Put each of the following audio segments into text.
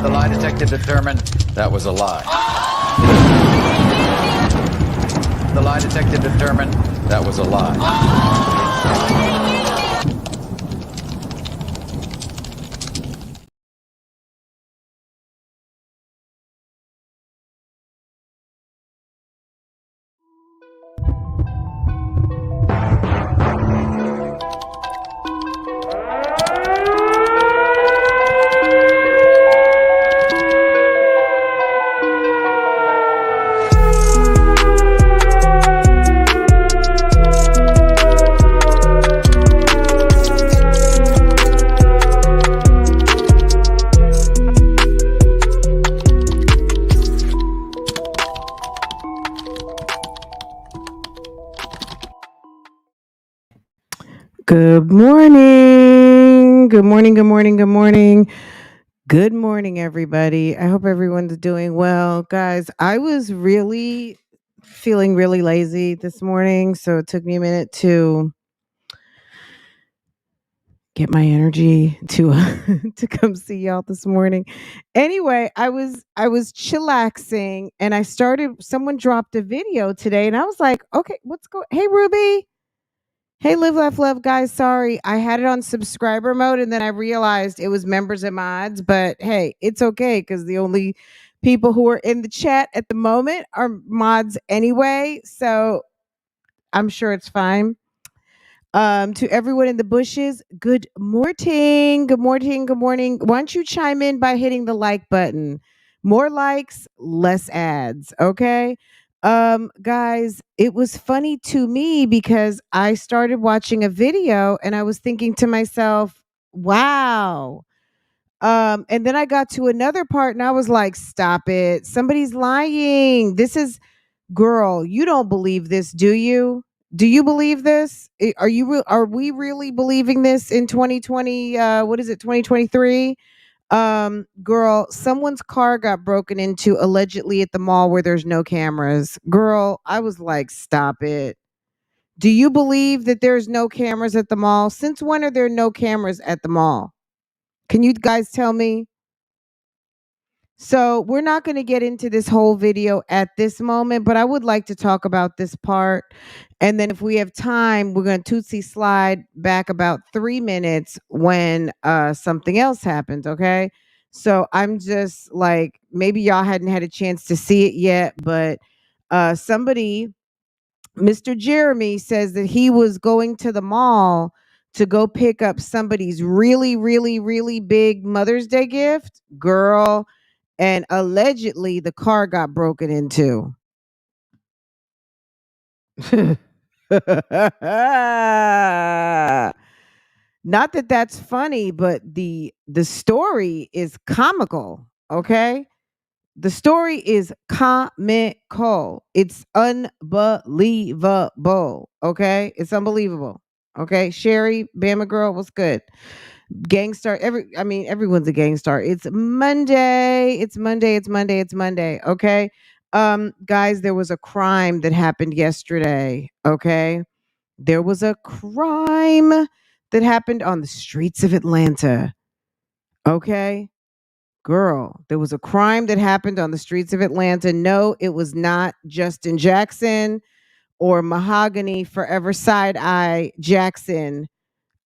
The lie detector determined that was a lie. The lie detector determined that was a lie. Good morning. Good morning. Good morning. Good morning. Good morning, everybody. I hope everyone's doing well. Guys, I was really feeling really lazy this morning, so it took me a minute to get my energy to to come see y'all this morning. Anyway, I was chillaxing and someone dropped a video today and I was like, "Okay, Hey Ruby. Hey, Live, Laugh, Love, guys. Sorry, I had it on subscriber mode and then I realized it was members and mods. But hey, it's okay because the only people who are in the chat at the moment are mods anyway. So I'm sure it's fine. To everyone in the bushes, good morning. Good morning. Good morning. Why don't you chime in by hitting the like button? More likes, less ads. Okay. Guys, it was funny to me because I started watching a video and I was thinking to myself, wow. And then I got to another part and I was like, stop it. Somebody's lying. Girl, you don't believe this, do you? Do you believe this? Are we really believing this in 2020? What is it, 2023? Girl, someone's car got broken into allegedly at the mall where there's no cameras. Girl, I was like, stop it. Do you believe that there's no cameras at the mall? Since when are there no cameras at the mall? Can you guys tell me? So we're not going to get into this whole video at this moment, but I would like to talk about this part. And then if we have time, we're going to Tootsie slide back about 3 minutes when something else happens. Okay. So I'm just like, maybe y'all hadn't had a chance to see it yet, but somebody, Mr. Jeremy, says that he was going to the mall to go pick up somebody's really, really, really big Mother's Day gift. Girl, and allegedly the car got broken into. Not that that's funny, but the story is comical, okay? The story is comical. It's unbelievable, okay? It's unbelievable. Okay? Sherry, Bama girl, what's good? Gangstar, everyone's a gangstar. It's Monday. It's Monday. It's Monday. It's Monday. Okay. Guys, there was a crime that happened yesterday. Okay. There was a crime that happened on the streets of Atlanta. Okay. Girl, there was a crime that happened on the streets of Atlanta. No, it was not Justin Jackson or Mahogany Forever Side Eye Jackson.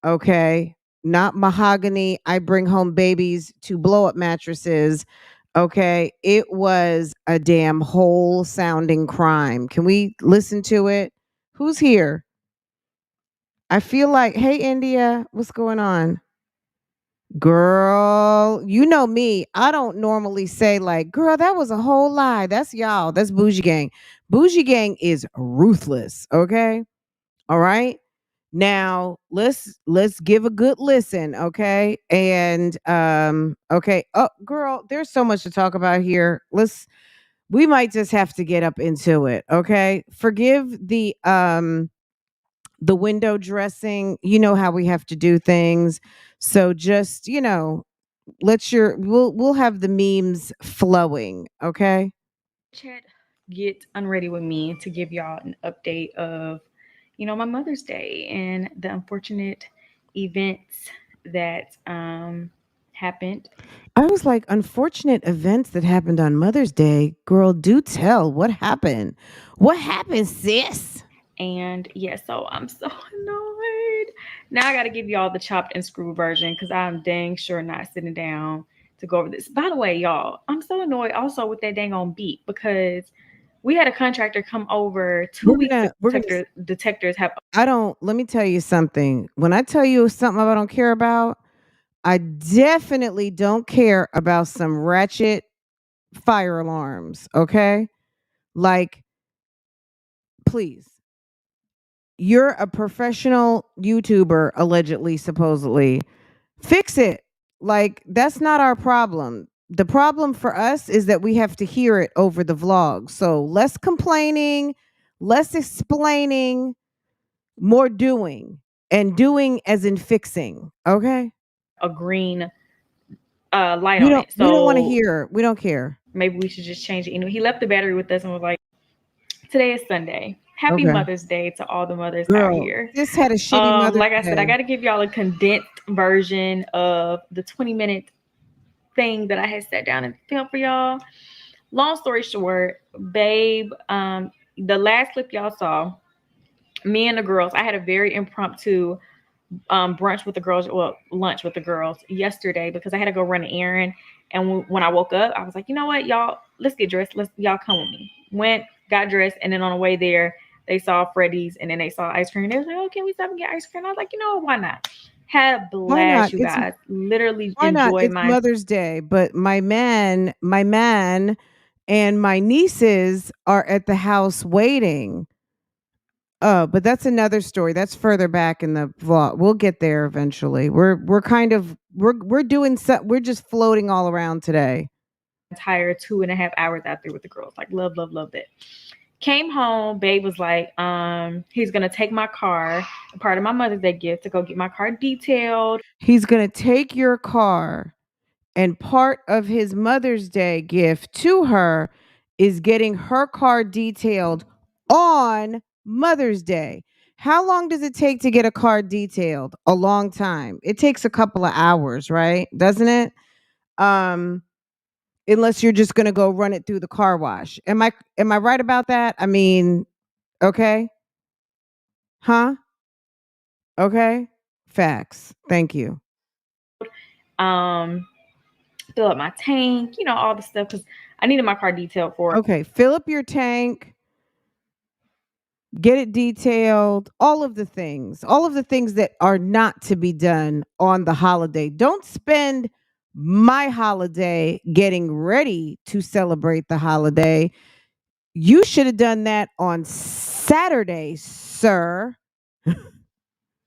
Okay. Not Mahogany. I bring home babies to blow up mattresses. Okay. It was a damn whole sounding crime. Can we listen to it? Who's here? I feel like, hey, India, what's going on? Girl, you know me. I don't normally say like, girl, that was a whole lie. That's y'all. That's BougieGang. BougieGang is ruthless. Okay. All right. Now let's give a good listen, okay? And okay. Oh, girl, there's so much to talk about here. We might just have to get up into it, okay? Forgive the window dressing. You know how we have to do things. So just, we'll have the memes flowing, okay? Chat get unready with me to give y'all an update of, my Mother's Day and the unfortunate events that happened. I was like, unfortunate events that happened on Mother's Day. Girl, do tell. What happened? What happened, sis? And yeah, so I'm so annoyed. Now I got to give y'all the chopped and screwed version because I'm dang sure not sitting down to go over this. By the way, y'all, I'm so annoyed also with that dang on beat because we had a contractor come over 2 weeks ago. Detectors have. Let me tell you something. When I tell you something I don't care about, I definitely don't care about some ratchet fire alarms. Okay. Like, please. You're a professional YouTuber, allegedly, supposedly. Fix it. Like, that's not our problem. The problem for us is that we have to hear it over the vlog. So less complaining, less explaining, more doing. And doing as in fixing. Okay? A green light on it. So we don't want to hear. We don't care. Maybe we should just change it. You know, he left the battery with us and was like, today is Sunday. Happy Okay. Mother's Day to all the mothers out Girl, here. this had a shitty Mother's Like I said, I Day. got to give y'all a condensed version of the 20-minute thing that I had sat down and filmed for y'all. Long story short, babe, the last clip y'all saw, me and the girls, I had a very impromptu brunch with the girls, well, lunch with the girls yesterday because I had to go run an errand. And when I woke up, I was like, you know what, y'all, let's get dressed. Y'all come with me. Went, got dressed, and then on the way there, they saw Freddy's, and then they saw ice cream. They was like, oh, can we stop and get ice cream? I was like, you know, why not? Had a Why not? blast, you guys. Literally Why not? enjoyed It's my Mother's Day, but my man and my nieces are at the house waiting. Oh, but that's another story. That's further back in the vlog. We'll get there eventually. We're kind of we're doing we're just floating all around today. entire 2.5 hours out there with the girls. Like loved it. Came home, babe was like, he's gonna take my car, part of my Mother's Day gift, to go get my car detailed. He's going to take your car, and part of his Mother's Day gift to her is getting her car detailed on Mother's Day. How long does it take to get a car detailed? A long time. It takes a couple of hours, right? Doesn't it? Unless you're just going to go run it through the car wash. Am I right about that? I mean, okay? Huh? Okay? Facts. Thank you. Fill up my tank, you know, all the stuff because I needed my car detailed for. Okay, fill up your tank, get it detailed, all of the things that are not to be done on the holiday. Don't spend my holiday getting ready to celebrate the holiday. You should have done that on Saturday, sir.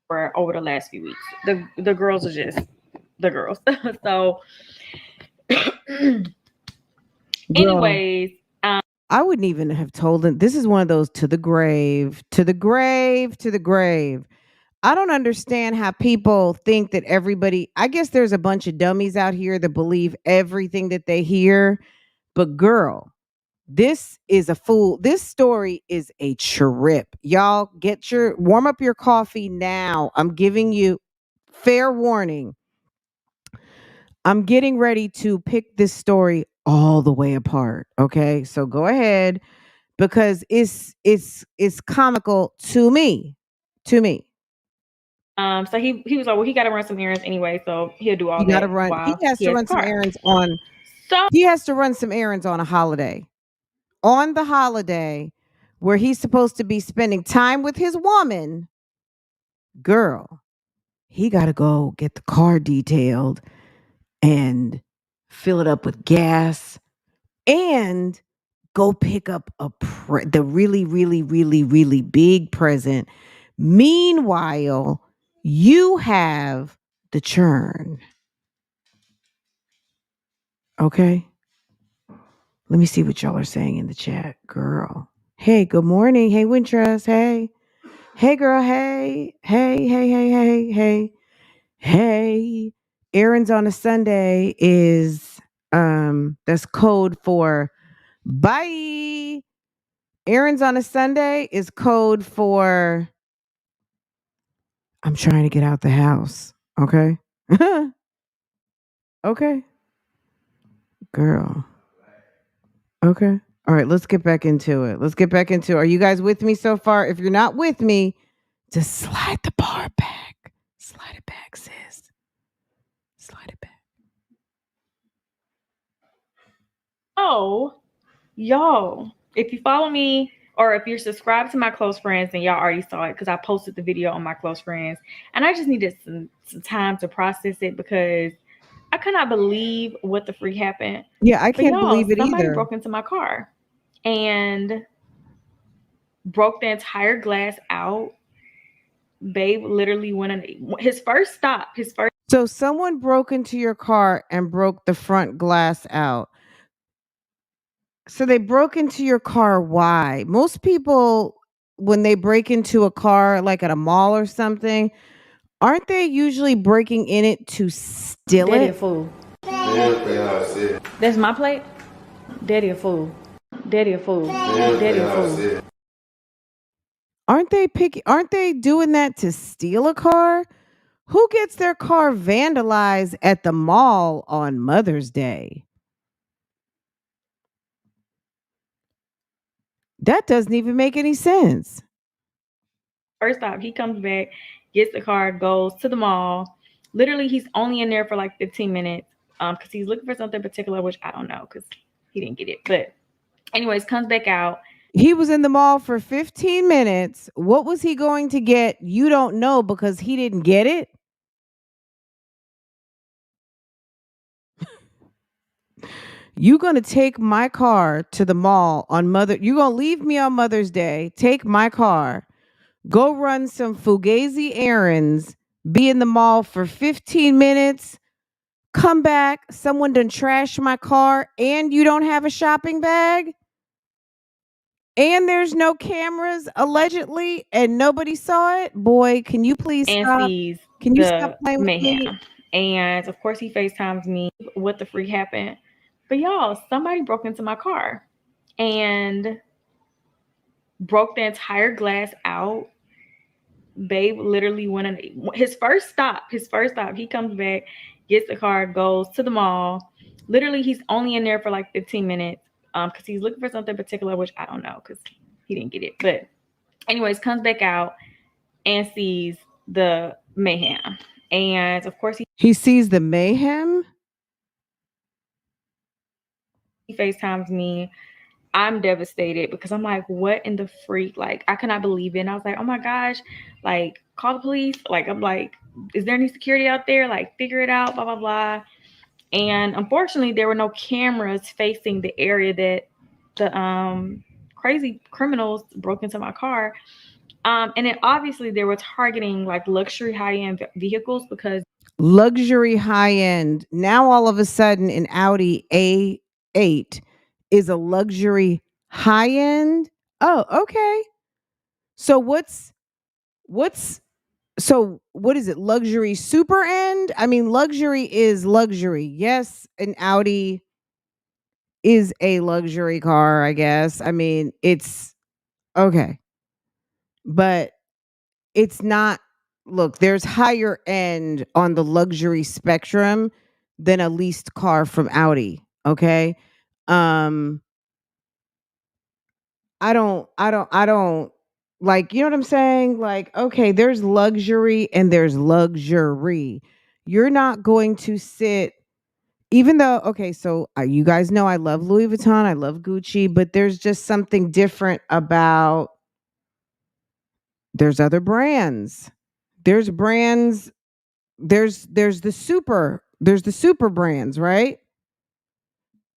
For over the last few weeks. The girls are just the girls. So anyways, I wouldn't even have told him. This is one of those to the grave, to the grave, to the grave. I don't understand how people think that everybody, I guess there's a bunch of dummies out here that believe everything that they hear. But girl, this is a fool. This story is a trip. Y'all warm up your coffee now. I'm giving you fair warning. I'm getting ready to pick this story all the way apart. Okay. So go ahead because it's comical to me. To me. So he was like, well, he got to run some errands anyway, so he'll do all He got to that run. He while has he to has run the some car. errands on. So He has to run some errands on a holiday. On the holiday where he's supposed to be spending time with his woman, girl, he got to go get the car detailed and fill it up with gas and go pick up the really, really, really, really big present. Meanwhile, you have the churn. Okay. Let me see what y'all are saying in the chat, girl. Hey, good morning. Hey, Wintrust. Hey. Hey, girl. Hey. Hey, hey, hey, hey, hey. Hey. Errands on a Sunday is that's code for bye. Errands on a Sunday is code for I'm trying to get out the house. Okay. Okay. Girl. Okay. All right, let's get back into it. Are you guys with me so far? If you're not with me, just slide the bar back. Slide it back, sis. Slide it back. Oh, y'all, if you follow me or if you're subscribed to my close friends, then y'all already saw it because I posted the video on my close friends. And I just needed some time to process it because I could not believe what the freak happened. Yeah, I But can't y'all, believe it somebody either. broke into my car and broke the entire glass out. Babe literally went on his first stop. So someone broke into your car and broke the front glass out. So they broke into your car. Why? Most people, when they break into a car, like at a mall or something, aren't they usually breaking in it to steal Daddy it? a fool. That's my plate. Daddy a fool. Daddy a fool. Daddy a fool. Aren't they doing that to steal a car? Who gets their car vandalized at the mall on Mother's Day? That doesn't even make any sense. First off, he comes back, gets the car, goes to the mall. Literally, he's only in there for like 15 minutes because he's looking for something particular, which I don't know because he didn't get it. But anyways, comes back out. He was in the mall for 15 minutes. What was he going to get? You don't know because he didn't get it. You gonna take my car to the mall on you gonna leave me on Mother's Day, take my car, go run some fugazi errands, be in the mall for 15 minutes, come back, someone done trash my car, and you don't have a shopping bag? And there's no cameras, allegedly, and nobody saw it? Boy, can you please and stop? sees Can you the stop playing with me? mayhem. And of course, he FaceTimes me. What the freak happened? But y'all, somebody broke into my car and broke the entire glass out. Babe literally went on his first stop. He comes back, gets the car, goes to the mall. Literally, he's only in there for like 15 minutes because he's looking for something particular, which I don't know because he didn't get it. But anyways, comes back out and sees the mayhem. And of course, He sees the mayhem? he FaceTimes me. I'm devastated because I'm like, what in the freak? Like, I cannot believe it. And I was like, oh my gosh, like, call the police. Like, I'm like, is there any security out there? Like, figure it out, blah, blah, blah. And unfortunately, there were no cameras facing the area that the crazy criminals broke into my car. And then obviously they were targeting like luxury high-end vehicles because Luxury high end. Now all of a sudden an Audi A8 is a luxury high end. Oh, okay. So what is it? Luxury super end? I mean, luxury is luxury. Yes, an Audi is a luxury car, I guess. I mean, it's okay. But it's not. Look, there's higher end on the luxury spectrum than a leased car from Audi, okay? um I don't like, you know what I'm saying? Like, okay, there's luxury and there's luxury. You're not going to sit, even though, okay, so you guys know I love Louis Vuitton, I love Gucci, but there's just something different about, there's other brands. There's brands, there's the super brands, right?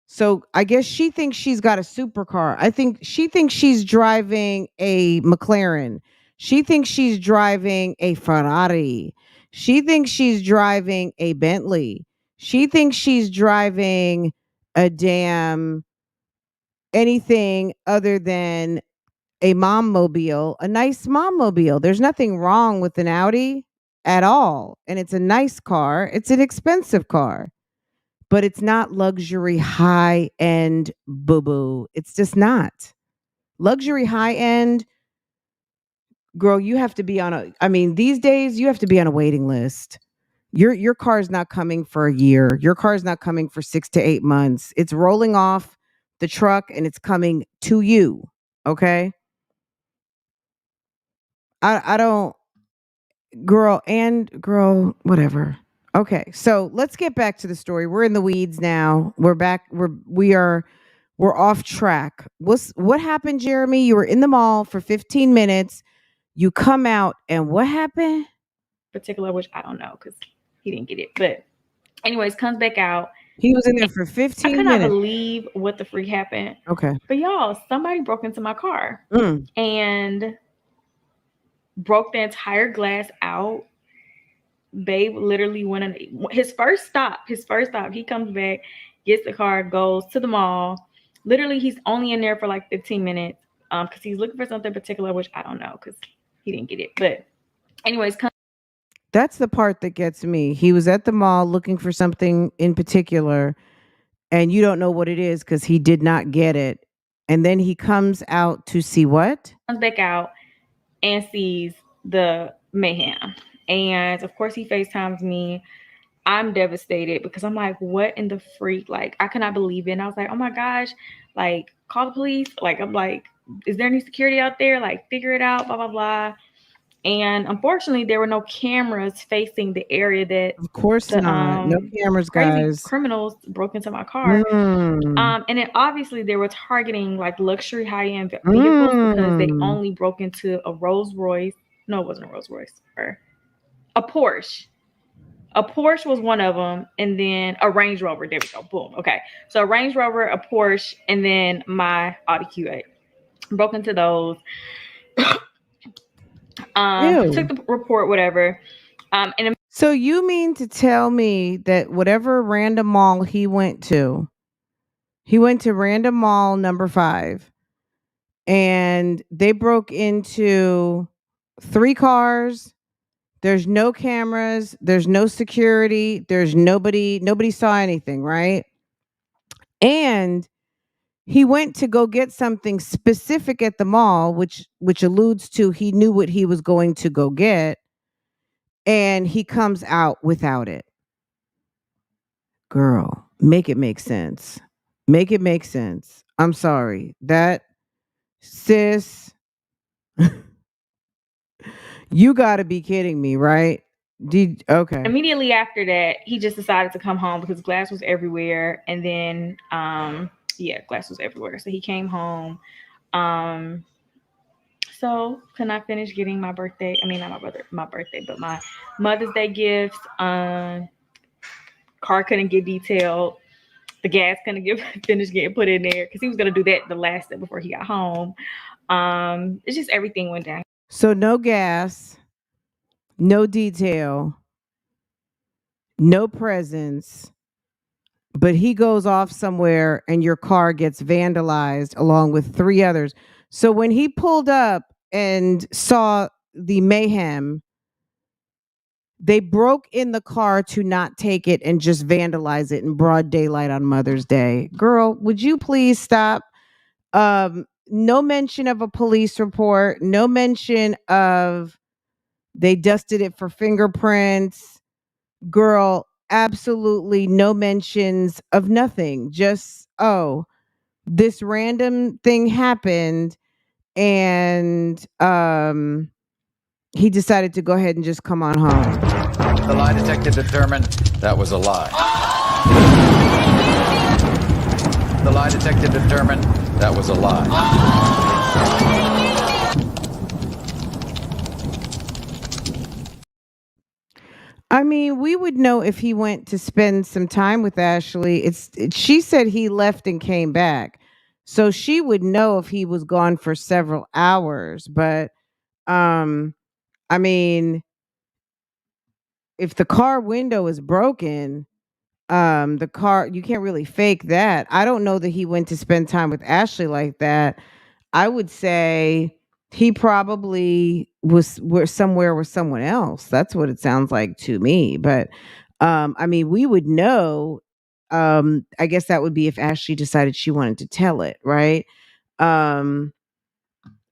So I guess she thinks she's got a supercar. I think she thinks she's driving a McLaren. She thinks she's driving a Ferrari. She thinks she's driving a Bentley. She thinks she's driving a damn anything other than a mom mobile, a nice mom mobile. There's nothing wrong with an Audi at all. And it's a nice car. It's an expensive car, but it's not luxury high end boo boo. It's just not. Luxury high end, girl, you have to be on a, I mean, these days you have to be on a waiting list. Your car is not coming for a year. Your car is not coming for 6 to 8 months. It's rolling off the truck and it's coming to you. Okay? I don't girl, whatever. Okay, so let's get back to the story. We're in the weeds now. We're back. We're off track. What happened, Jeremy? You were in the mall for 15 minutes. You come out, and what happened? Particular, which I don't know because he didn't get it. But anyways, comes back out. He was in there for I 15 could not minutes. believe what the freak happened. Okay. But y'all, somebody broke into my car Mm. and broke the entire glass out. Babe literally went on his first stop. He comes back, gets the car, goes to the mall. Literally, he's only in there for like 15 minutes because he's looking for something particular, which I don't know because he didn't get it. But anyways, That's the part that gets me. He was at the mall looking for something in particular, and you don't know what it is because he did not get it. And then he comes out to see what? comes back out and sees the mayhem. And of course, he FaceTimes me. I'm devastated because I'm like, what in the freak? Like, I cannot believe it. And I was like, oh my gosh, like, call the police. Like, I'm like, is there any security out there? Like, figure it out, blah, blah, blah. And unfortunately, there were no cameras facing the area that Of course not. No cameras, crazy guys. criminals broke into my car. Mm. And then obviously they were targeting like luxury high-end vehicles because they only broke into a Rolls Royce. No, it wasn't a Rolls Royce. A Porsche. A Porsche was one of them, and then a Range Rover. There we go. Boom. Okay. So a Range Rover, a Porsche, and then my Audi Q8. Broke into those. Took the report, whatever. And so you mean to tell me that whatever random mall he went to random mall number 5, and they broke into 3 cars. There's no cameras, there's no security, there's nobody saw anything, right? And he went to go get something specific at the mall, which alludes to he knew what he was going to go get, and he comes out without it. Girl, make it make sense. Make it make sense. I'm sorry. That sis, you got to be kidding me, right? Okay. Immediately after that, he just decided to come home because glass was everywhere. And then, glass was everywhere. So he came home. So could not finish getting my birthday. I mean, not my birthday, but my Mother's Day gifts. Car couldn't get detailed. The gas couldn't finish getting put in there because he was gonna do that the last day before he got home. It's just everything went down. So no gas, no detail, no presents, but he goes off somewhere and your car gets vandalized along with 3 others. So when he pulled up and saw the mayhem, they broke in the car to not take it and just vandalize it in broad daylight on Mother's Day. Girl, would you please stop? No mention of a police report, no mention of they dusted it for fingerprints. Girl, absolutely no mentions of nothing. Just, oh, this random thing happened, and he decided to go ahead and just come on home. The lie detector determined that was a lie. The lie detector determined that was a lie. I mean, we would know if he went to spend some time with Ashley. She said he left and came back. So she would know if he was gone for several hours, but I mean, if the car window is broken, the car, you can't really fake that. I don't know that he went to spend time with Ashley like that. I would say he probably was somewhere with someone else. That's what it sounds like to me. But I mean, we would know. I guess that would be if Ashley decided she wanted to tell it, right? And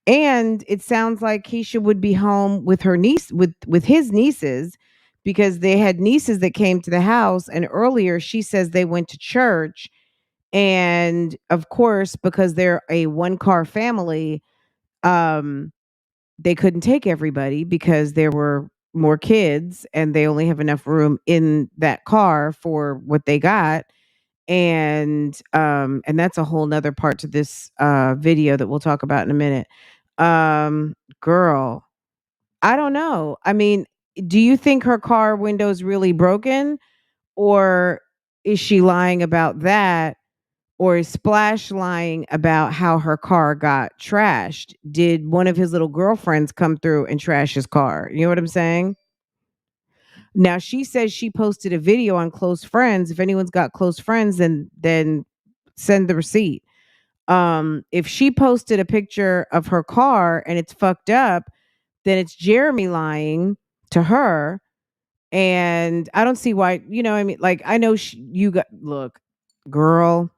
it sounds like Keisha would be home with her niece, with his nieces, because they had nieces that came to the house, and earlier she says they went to church, and of course because they're a one car family, um they couldn't take everybody because there were more kids and they only have enough room in that car for what they got. And that's a whole nother part to this video that we'll talk about in a minute. Girl, I don't know. I mean, do you think her car window's really broken, or is she lying about that? Or is Splash lying about how her car got trashed? Did one of his little girlfriends come through and trash his car? You know what I'm saying? Now she says she posted a video on close friends. If anyone's got close friends, then send the receipt. If she posted a picture of her car and it's fucked up, then it's Jeremy lying to her. And I don't see why, I mean, like, I know you got, look, girl.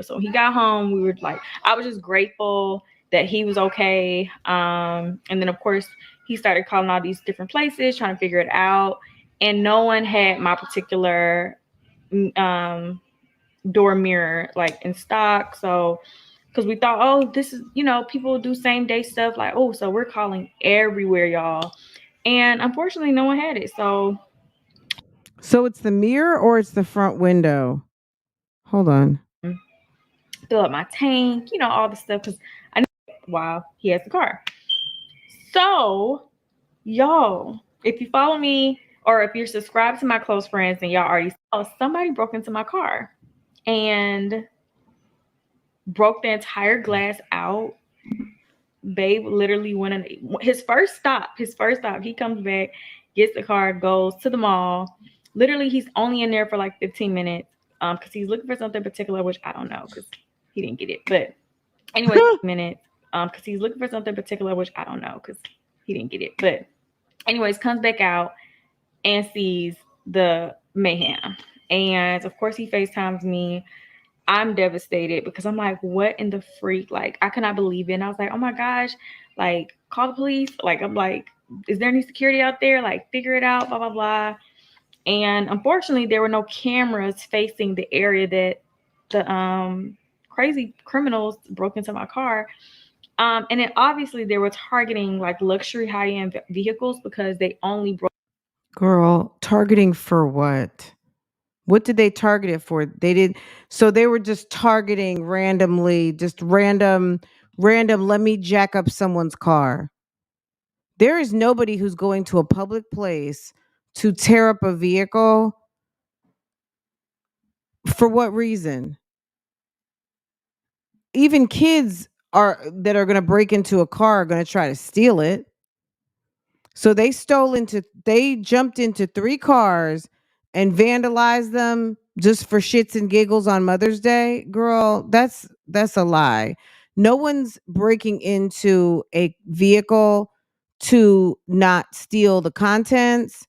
So he got home. We were like, I was just grateful that he was okay. And then of course he started calling all these different places, trying to figure it out. And no one had my particular door mirror like in stock. So, because we thought, oh, this is, people do same day stuff. Like, oh, so we're calling everywhere, y'all. And unfortunately, no one had it. So it's the mirror or it's the front window? Hold on. fill up my tank, all the stuff, because I know while he has the car. So, y'all, if you follow me or if you're subscribed to my close friends, then y'all already saw somebody broke into my car and broke the entire glass out. Babe literally went in his first stop. He comes back, gets the car, goes to the mall. Literally, he's only in there for like 15 minutes because he's looking for something particular, which I don't know because he didn't get it. But anyway, minutes because he's looking for something particular, which I don't know because he didn't get it. But anyways, comes back out and sees the mayhem. And of course, he FaceTimes me. I'm devastated because I'm like, what in the freak? Like, I cannot believe it. And I was like, oh my gosh, like, call the police. Like, I'm like, is there any security out there? Like, figure it out, blah, blah, blah. And unfortunately, there were no cameras facing the area that the crazy criminals broke into my car. And then obviously they were targeting like luxury high-end vehicles because they only broke. Girl, targeting for what? What did they target it for? So they were just targeting randomly, just random, let me jack up someone's car. There is nobody who's going to a public place to tear up a vehicle. For what reason? Even kids that are going to break into a car are going to try to steal it. So they jumped into 3 cars and vandalized them just for shits and giggles on Mother's Day. Girl, that's a lie. No one's breaking into a vehicle to not steal the contents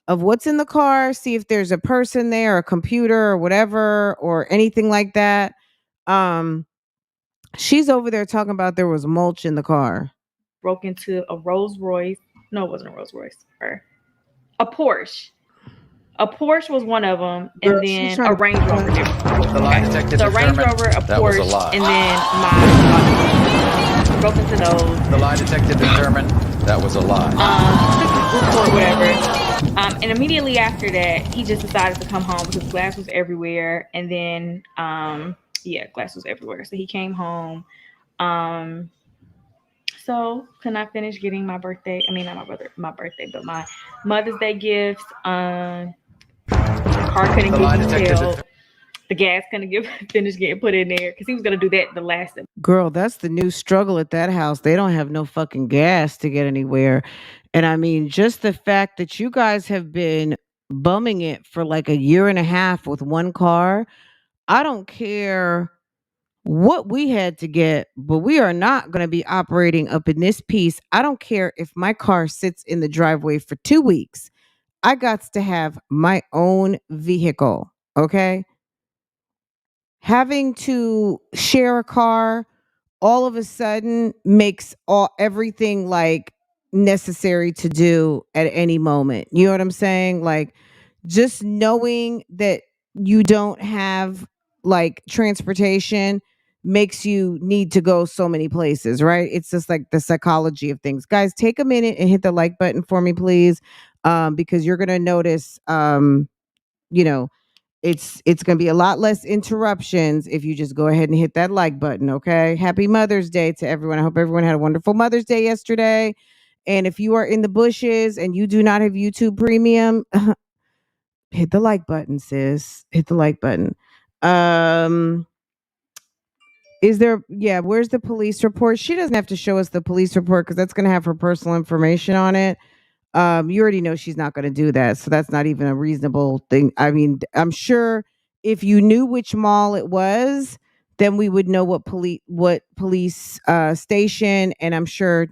of what's in the car, see if there's a person there, a computer or whatever, or anything like that. She's over there talking about there was mulch in the car. Broke into a Rolls Royce. No, it wasn't a Rolls Royce. A Porsche. A Porsche was one of them, and then a Range Rover. The lie detected So Range determined Rover, a that was a Porsche, lie. and then my broke into those. The lie detected determined that was a lie. Report whatever. And immediately after that, he just decided to come home because glass was everywhere. And then, glass was everywhere. So he came home. So can I finish getting my birthday? I mean, not my birthday, but my Mother's Day gifts. The car couldn't get detailed. The gas couldn't finish getting put in there because he was gonna do that the last time. Girl, that's the new struggle at that house. They don't have no fucking gas to get anywhere. And I mean, just the fact that you guys have been bumming it for like a year and a half with one car. I don't care what we had to get, but we are not going to be operating up in this piece. I don't care if my car sits in the driveway for 2 weeks. I got to have my own vehicle, okay? Having to share a car all of a sudden makes everything like necessary to do at any moment. You know what I'm saying? Like, just knowing that you don't have like transportation makes you need to go so many places, right? It's just like the psychology of things. Guys, take a minute and hit the like button for me, please. Because you're gonna notice you know, it's going to be a lot less interruptions if you just go ahead and hit that like button, okay? Happy Mother's Day to everyone. I hope everyone had a wonderful Mother's Day yesterday. And if you are in the bushes and you do not have YouTube Premium, hit the like button, sis. Hit the like button. Is there, yeah, where's the police report? She doesn't have to show us the police report because that's going to have her personal information on it. You already know she's not going to do that, so that's not even a reasonable thing. I mean, I'm sure if you knew which mall it was, then we would know what police station, and I'm sure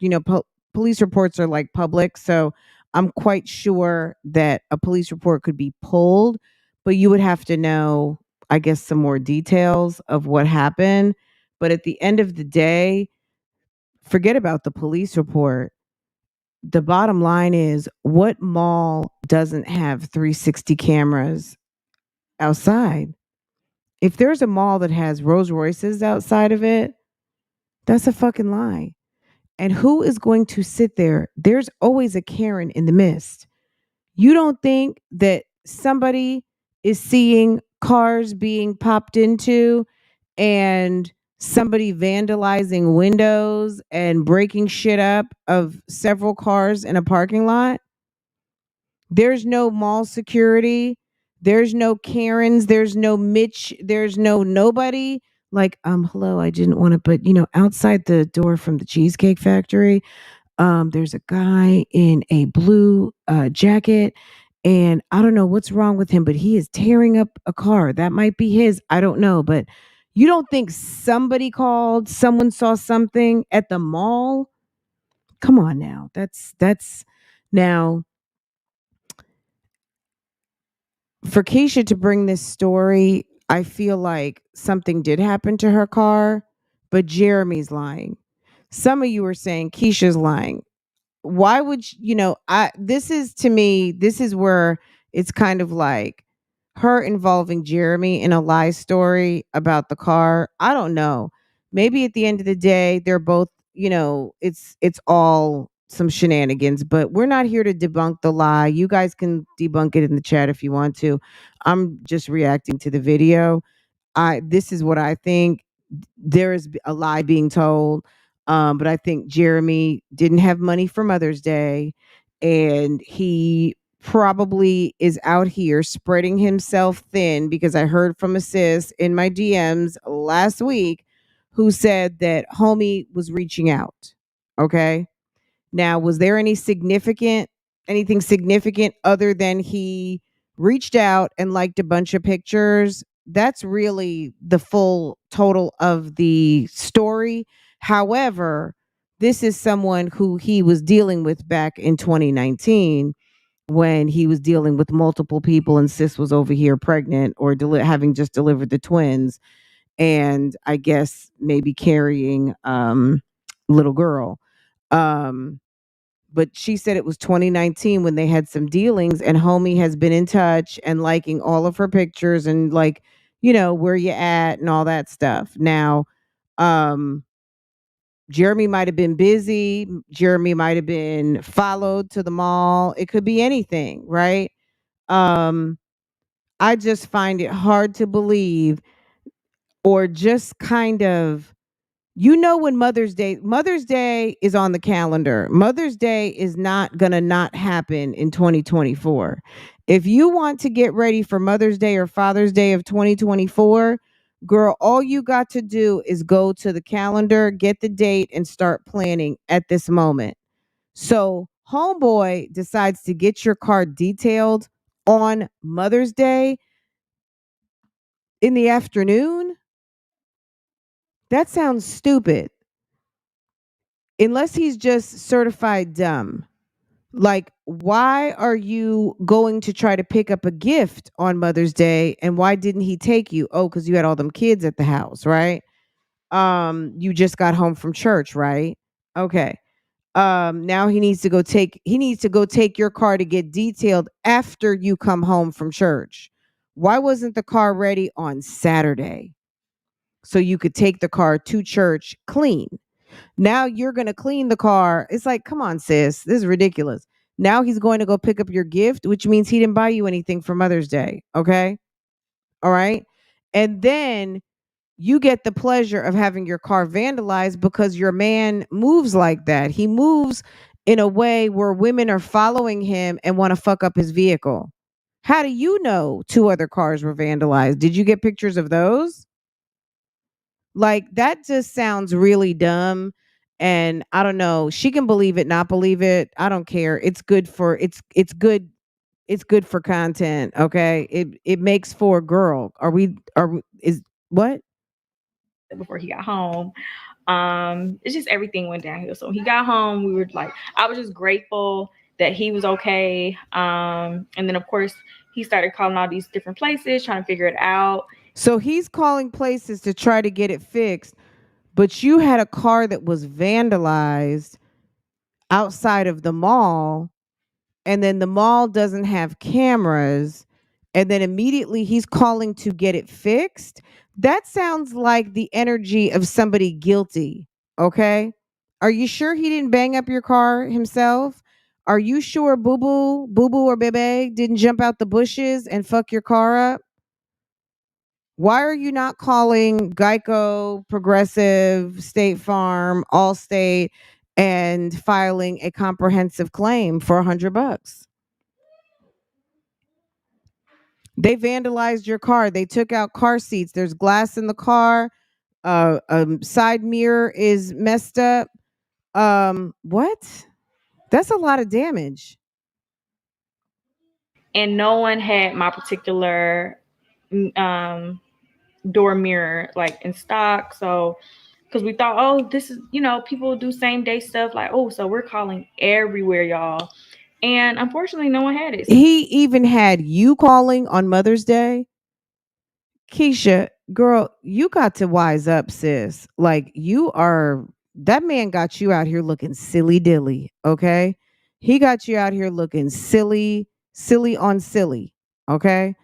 police reports are like public, so I'm quite sure that a police report could be pulled, but you would have to know, I guess, some more details of what happened. But at the end of the day, forget about the police report. The bottom line is, what mall doesn't have 360 cameras outside? If there's a mall that has Rolls Royces outside of it, that's a fucking lie. And who is going to sit there? There's always a Karen in the mist. You don't think that somebody is seeing cars being popped into and somebody vandalizing windows and breaking shit up of several cars in a parking lot? There's no mall security. There's no Karens. There's no Mitch. There's no nobody. Like, hello, I didn't want to, but outside the door from the Cheesecake Factory, there's a guy in a blue jacket, and I don't know what's wrong with him, but he is tearing up a car. That might be his. I don't know, but you don't think somebody called, someone saw something at the mall? Come on now. That's now for Keisha to bring this story. I feel like something did happen to her car, but Jeremy's lying. Some of you are saying Keisha's lying. Why would this is, to me, this is where it's kind of like her involving Jeremy in a lie story about the car. I don't know. Maybe at the end of the day, they're both, it's all some shenanigans, but we're not here to debunk the lie. You guys can debunk it in the chat if you want to. I'm just reacting to the video. This is what I think. There is a lie being told. But I think Jeremy didn't have money for Mother's Day, and he probably is out here spreading himself thin, because I heard from a sis in my DMs last week who said that homie was reaching out. Okay. Now, was there anything significant other than he reached out and liked a bunch of pictures? That's really the full total of the story. However, this is someone who he was dealing with back in 2019 when he was dealing with multiple people, and sis was over here pregnant or having just delivered the twins, and I guess maybe carrying little girl. But she said it was 2019 when they had some dealings, and homie has been in touch and liking all of her pictures and like, where you at and all that stuff. Now, Jeremy might have been busy. Jeremy might have been followed to the mall. It could be anything, right? Um, I just find it hard to believe, or just kind of, when Mother's Day is on the calendar. Mother's Day is not going to not happen in 2024. If you want to get ready for Mother's Day or Father's Day of 2024, girl, all you got to do is go to the calendar, get the date, and start planning at this moment. So homeboy decides to get your car detailed on Mother's Day in the afternoon. That sounds stupid. Unless he's just certified dumb. Like, why are you going to try to pick up a gift on Mother's Day, and why didn't he take you? Oh, because you had all them kids at the house, right? You just got home from church, right? Okay. Now he needs to go take your car to get detailed after you come home from church. Why wasn't the car ready on Saturday so you could take the car to church clean? Now you're going to clean the car. It's like, come on, sis, this is ridiculous. Now he's going to go pick up your gift, which means he didn't buy you anything for Mother's Day. Okay, all right. And then you get the pleasure of having your car vandalized because your man moves like that. He moves in a way where women are following him and want to fuck up his vehicle. How do you know 2 other cars were vandalized? Did you get pictures of those? Like, that just sounds really dumb. And I don't know. She can believe it, not believe it. I don't care. It's good for it's good for content. Okay. It makes for a girl. Is what? before he got home. It's just everything went downhill. So he got home, we were like, I was just grateful that he was okay. And then of course he started calling all these different places, trying to figure it out. So he's calling places to try to get it fixed, but you had a car that was vandalized outside of the mall, and then the mall doesn't have cameras, and then immediately he's calling to get it fixed. That sounds like the energy of somebody guilty. Okay. Are you sure he didn't bang up your car himself? Are you sure Boo Boo or Bebe didn't jump out the bushes and fuck your car up? Why are you not calling Geico, Progressive, State Farm, Allstate, and filing a comprehensive claim for $100? They vandalized your car. They took out car seats. There's glass in the car. Side mirror is messed up. What? That's a lot of damage. And no one had my particular door mirror like in stock. So because we thought, oh, this is, people do same day stuff, like, oh, so we're calling everywhere, y'all. And unfortunately no one had it. He even had you calling on Mother's Day. Keisha, girl, you got to wise up, sis. Like, that man got you out here looking silly dilly, okay? He got you out here looking silly on silly, okay?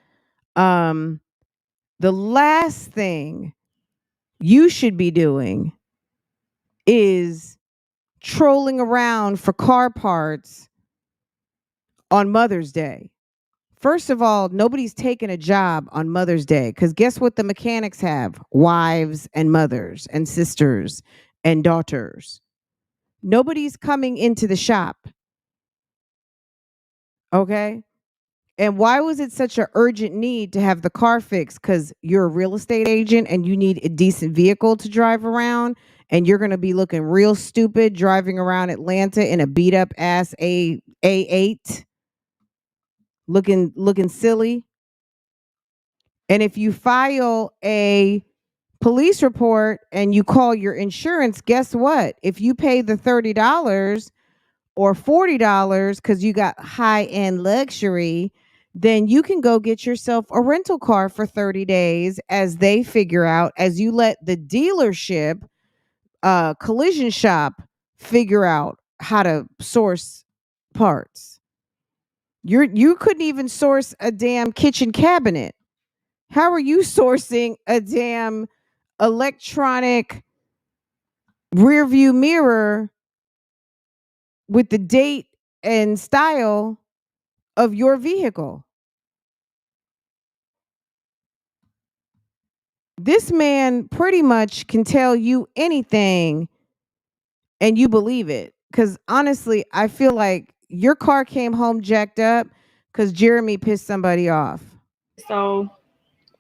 The last thing you should be doing is trolling around for car parts on Mother's Day. First of all, nobody's taking a job on Mother's Day because guess what the mechanics have? Wives and mothers and sisters and daughters. Nobody's coming into the shop. Okay? And why was it such an urgent need to have the car fixed? Because you're a real estate agent and you need a decent vehicle to drive around, and you're going to be looking real stupid driving around Atlanta in a beat up ass A8, looking silly. And if you file a police report and you call your insurance, guess what? If you pay the $30 or $40 because you got high-end luxury, then you can go get yourself a rental car for 30 days as they figure out, as you let the dealership collision shop figure out how to source parts. You couldn't even source a damn kitchen cabinet. How are you sourcing a damn electronic rear view mirror with the date and style of your vehicle? This man pretty much can tell you anything and you believe it. Because honestly, I feel like your car came home jacked up because Jeremy pissed somebody off. So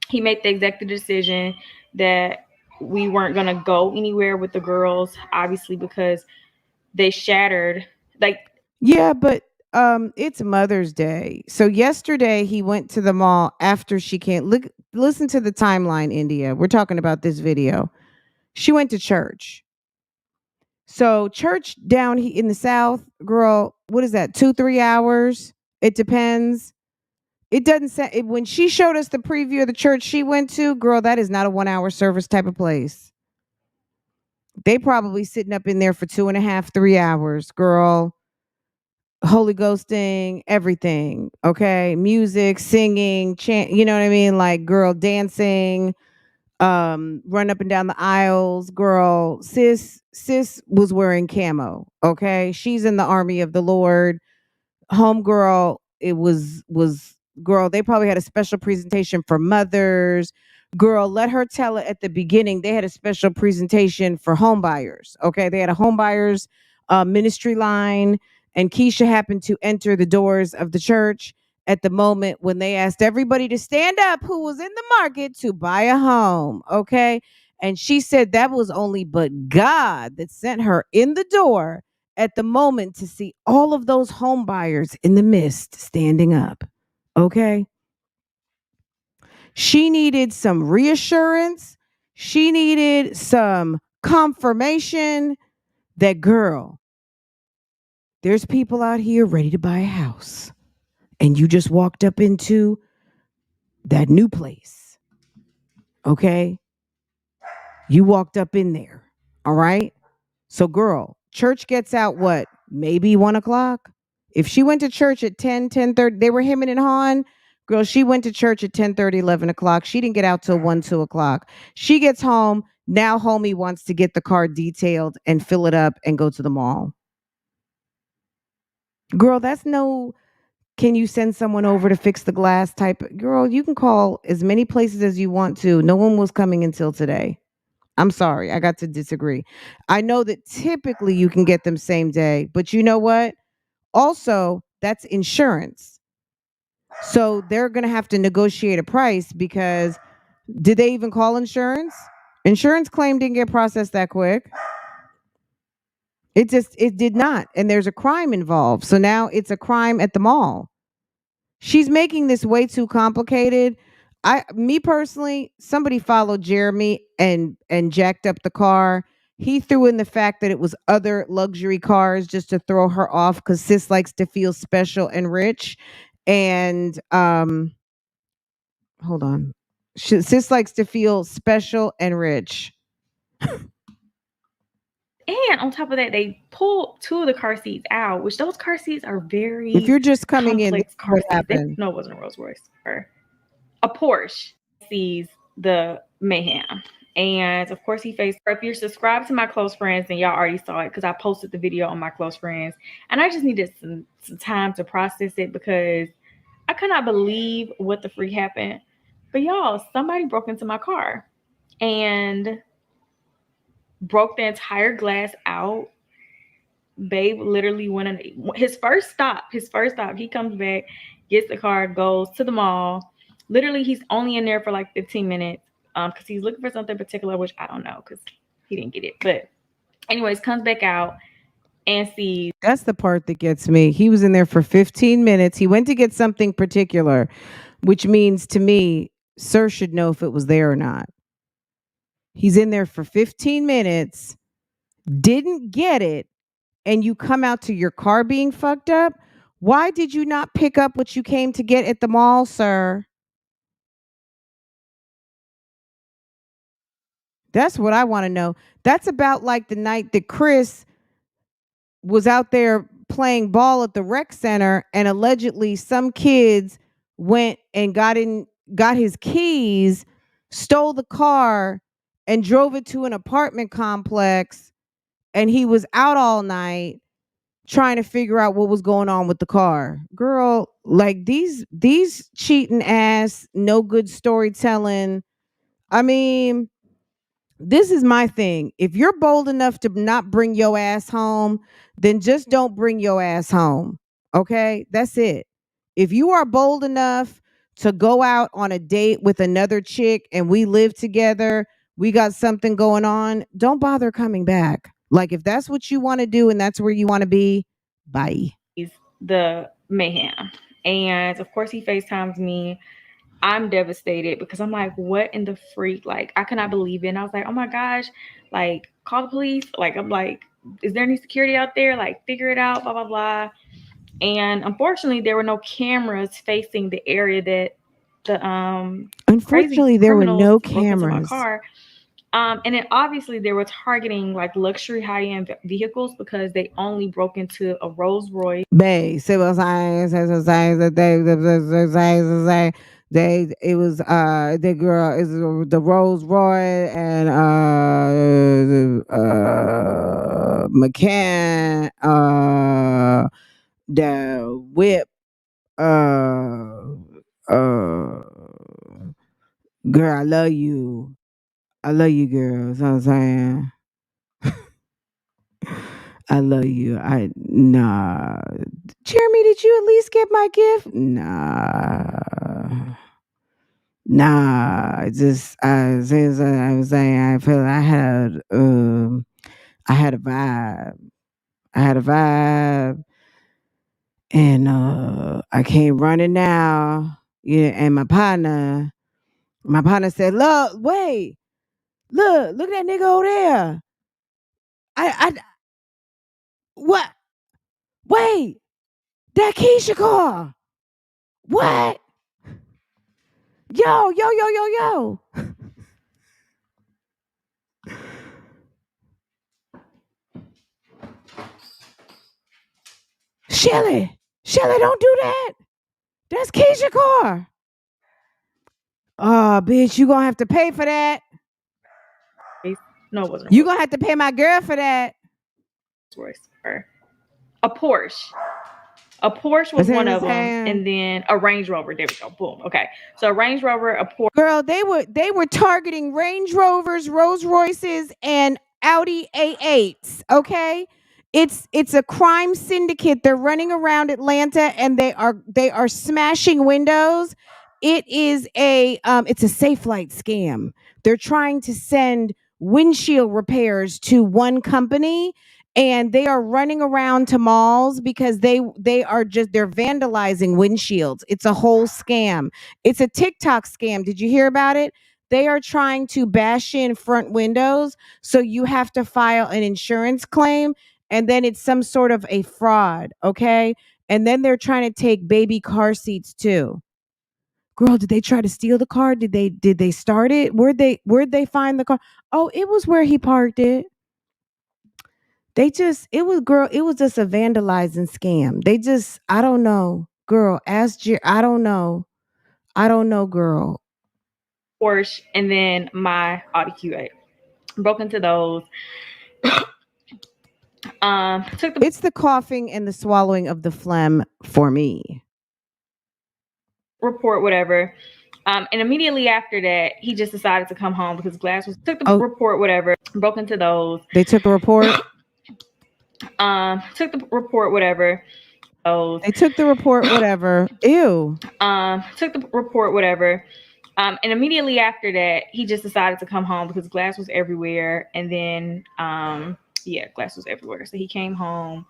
he made the executive decision that we weren't going to go anywhere with the girls, obviously, because they shattered. Yeah, but it's Mother's Day. So yesterday he went to the mall after she can't listen to the timeline, India. We're talking about this video. She went to church. So church down in the South, girl, what is that? 2-3 hours? It depends. It doesn't say when she showed us the preview of the church she went to, girl, that is not a 1 hour service type of place. They probably sitting up in there for 2.5, 3 hours, girl. Holy Ghosting, everything. Okay. Music, singing, chant, you know what I mean? Like, girl, dancing, run up and down the aisles, girl. Sis was wearing camo. Okay. She's in the army of the Lord. Homegirl, it was girl, they probably had a special presentation for mothers. Girl, let her tell it at the beginning. They had a special presentation for home buyers. Okay. They had a home buyers ministry line, and Keisha happened to enter the doors of the church at the moment when they asked everybody to stand up who was in the market to buy a home. Okay. And she said that was only but God that sent her in the door at the moment to see all of those home buyers in the mist standing up. Okay. She needed some reassurance. She needed some confirmation that, girl, there's people out here ready to buy a house. And you just walked up into that new place. Okay. You walked up in there. All right. So, girl, church gets out what? Maybe 1:00. If she went to church at 10, 10:30, they were hemming and hawing. Girl, she went to church at 10:30, 11:00. She didn't get out till 1, 2:00. She gets home. Now, homie wants to get the car detailed and fill it up and go to the mall. Girl, that's no, can you send someone over to fix the glass type? Girl, you can call as many places as you want to. No one was coming until today. I'm sorry. I got to disagree. I know that typically you can get them same day, but you know what? Also, that's insurance. So they're going to have to negotiate a price because did they even call insurance? Insurance claim didn't get processed that quick. It did not. And there's a crime involved. So now it's a crime at the mall. She's making this way too complicated. Me personally, somebody followed Jeremy and jacked up the car. He threw in the fact that it was other luxury cars just to throw her off because sis likes to feel special and rich. And hold on. Sis likes to feel special and rich. And on top of that, they pulled 2 of the car seats out, which those car seats are very If you're just coming in, car what seats. happened? No, it wasn't a Rolls Royce or a Porsche. Sees the mayhem. And of course, he faced her. If you're subscribed to my close friends, then y'all already saw it because I posted the video on my close friends. And I just needed some time to process it because I could not believe what the freak happened. But y'all, somebody broke into my car and broke the entire glass out. Babe literally went on his first stop. He comes back, gets the car, goes to the mall. Literally, he's only in there for like 15 minutes because he's looking for something particular, which I don't know because he didn't get it. But anyways, comes back out and sees. That's the part that gets me. He was in there for 15 minutes. He went to get something particular, which means to me, sir should know if it was there or not. He's in there for 15 minutes, didn't get it, and you come out to your car being fucked up. Why did you not pick up what you came to get at the mall, sir? That's what I want to know. That's about like the night that Chris was out there playing ball at the rec center and allegedly some kids went and got his keys, stole the car, and drove it to an apartment complex, and he was out all night trying to figure out what was going on with the car. Girl, like these cheating ass, no good storytelling. I mean, this is my thing. If you're bold enough to not bring your ass home, then just don't bring your ass home. Okay? That's it. If you are bold enough to go out on a date with another chick and we live together, we got something going on, don't bother coming back. Like if that's what you want to do and that's where you want to be, bye. The mayhem. And of course he FaceTimes me. I'm devastated because I'm like, what in the freak? Like, I cannot believe it. And I was like, oh my gosh, like, call the police. Like, I'm like, is there any security out there? Like, figure it out, blah, blah, blah. And unfortunately, there were no cameras facing the area that the unfortunately there were no cameras. My car. And then obviously they were targeting like luxury high-end vehicles because they only broke into a Rolls Royce. Bay civil science they it was the girl is the Rolls Royce and McCann the whip uh girl, I love you girl, you know what I'm saying. I love you. Nah. Jeremy, did you at least get my gift? Nah. Nah. Just since I was saying I felt I had a vibe. I had a vibe. And I came running now. Yeah, and my partner said, look, wait, look at that nigga over there. I what? Wait, that Keisha car. What? Yo. Shelly, don't do that. That's Keisha car. Oh, bitch, you gonna have to pay for that. No, it wasn't. You gonna have to pay my girl for that. A Porsche. A Porsche was one of them, and then a Range Rover. There we go. Boom. Okay. So a Range Rover, a Porsche. Girl, they were targeting Range Rovers, Rolls Royces, and Audi A8s. Okay, it's a crime syndicate. They're running around Atlanta, and they are smashing windows. It is it's a safe light scam. They're trying to send windshield repairs to one company, and they are running around to malls because they're vandalizing windshields. It's a whole scam. It's a TikTok scam. Did you hear about it? They are trying to bash in front windows, so you have to file an insurance claim, and then it's some sort of a fraud, okay? And then they're trying to take baby car seats too. Girl, did they try to steal the car? Did they start it? Where'd they find the car? Oh, it was where he parked it. It was just a vandalizing scam. I don't know. Girl, I don't know, girl. Porsche, and then my Audi Q8. Broke into those. It's the coughing and the swallowing of the phlegm for me. Report, whatever. And immediately after that, he just decided to come home because glass was took the report, whatever. Broke into those. They took the report. Took the report, whatever. They took the report, whatever. Ew. Took the report, whatever. And immediately after that, he just decided to come home because glass was everywhere. And then, glass was everywhere. So he came home.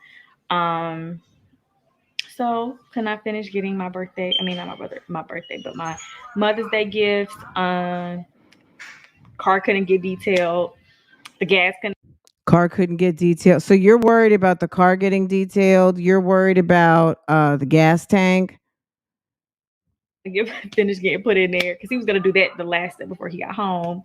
So can I finish getting my birthday? I mean, not my birthday, but my Mother's Day gifts. Car couldn't get detailed. The gas car couldn't get detailed. So you're worried about the car getting detailed. You're worried about the gas tank. Finish getting put in there because he was gonna do that the last day before he got home.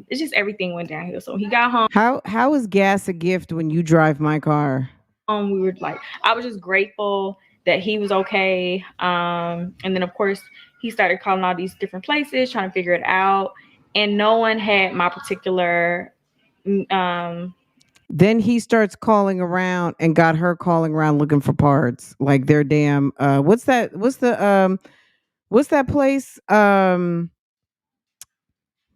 It's just everything went downhill. So he got home. How is gas a gift when you drive my car? We were like, I was just grateful that he was okay. And then of course he started calling all these different places, trying to figure it out, and no one had my particular. Then he starts calling around and got her calling around looking for parts, like their damn what's that place,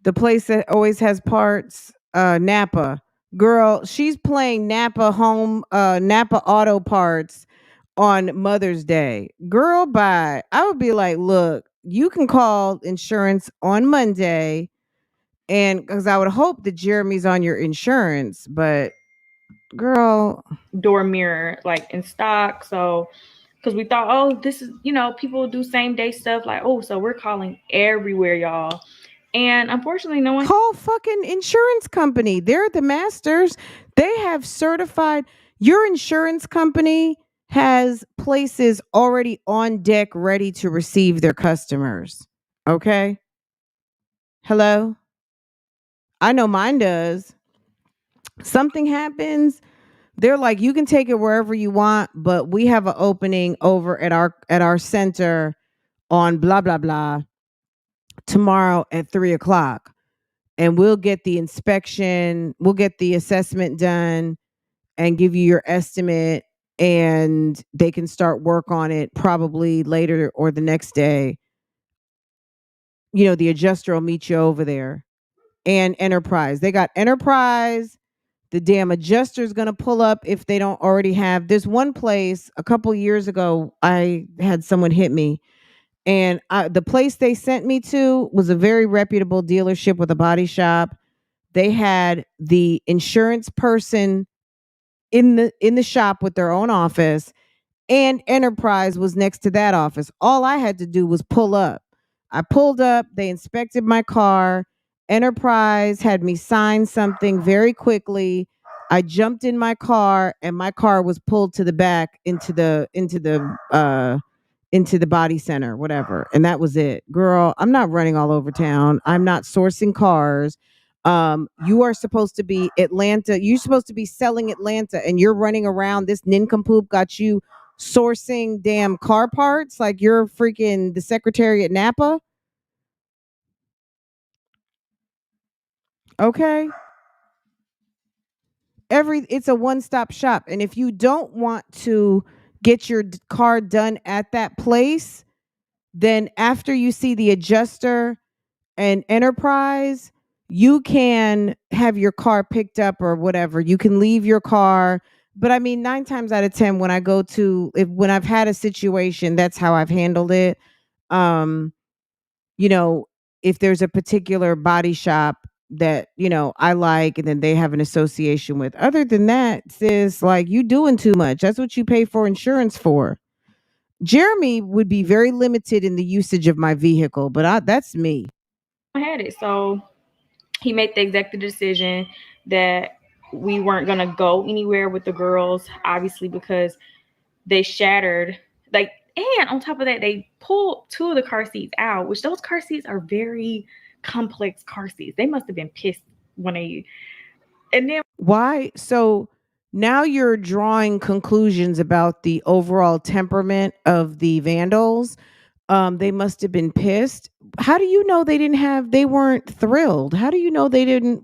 the place that always has parts, Napa. Girl, she's playing Napa Auto Parts on Mother's Day. Girl, bye. I would be like, look, you can call insurance on Monday, and because I would hope that Jeremy's on your insurance, but girl, door mirror like in stock. So because we thought, oh, this is, people do same day stuff, like, oh, so we're calling everywhere, y'all. And unfortunately, no one. Call fucking insurance company. They're the masters. They have certified. Your insurance company has places already on deck ready to receive their customers. Okay? Hello? I know mine does. Something happens, they're like, you can take it wherever you want, but we have an opening over at our center on blah blah blah tomorrow at 3 o'clock. And we'll get the inspection, we'll get the assessment done and give you your estimate, and they can start work on it probably later or the next day. You know, the adjuster will meet you over there. And Enterprise. They got Enterprise. The damn adjuster's going to pull up if they don't already have. There's one place a couple years ago, I had someone hit me. And the place they sent me to was a very reputable dealership with a body shop. They had the insurance person in the shop with their own office, and Enterprise was next to that office. All I had to do was pull up. I pulled up, they inspected my car. Enterprise had me sign something very quickly. I jumped in my car and my car was pulled to the back into the body center, whatever. And that was it. Girl, I'm not running all over town. I'm not sourcing cars. You are supposed to be Atlanta. You're supposed to be selling Atlanta, and you're running around. This nincompoop got you sourcing damn car parts like you're freaking the secretary at Napa. Okay. It's a one-stop shop. And if you don't want to get your car done at that place, then after you see the adjuster and Enterprise, you can have your car picked up or whatever. You can leave your car. But I mean, 9 times out of 10, when when I've had a situation, that's how I've handled it. Um, you know, if there's a particular body shop that, I like, and then they have an association with. Other than that, sis, like, you doing too much. That's what you pay for insurance for. Jeremy would be very limited in the usage of my vehicle, but that's me. I had it. So he made the executive decision that we weren't going to go anywhere with the girls, obviously, because they shattered. Like, and on top of that, they pulled 2 of the car seats out, which those car seats are very complex car seats. They must have been pissed when they. And then Why? So now you're drawing conclusions about the overall temperament of the vandals. They must have been pissed. How do you know they weren't thrilled? How do you know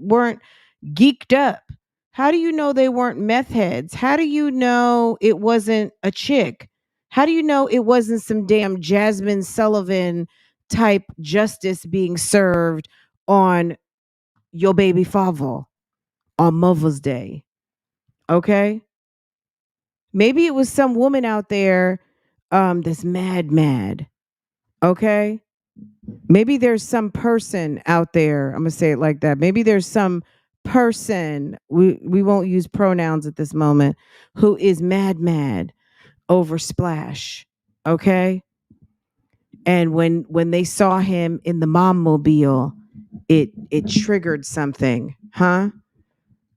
weren't geeked up? How do you know they weren't meth heads? How do you know it wasn't a chick? How do you know it wasn't some damn Jasmine Sullivan type justice being served on your baby father on Mother's Day? Okay? Maybe it was some woman out there that's mad. Okay? Maybe there's some person out there. I'm going to say it like that. Maybe there's some person, we won't use pronouns at this moment, who is mad over Splash. Okay? And when they saw him in the mom mobile, it triggered something, huh?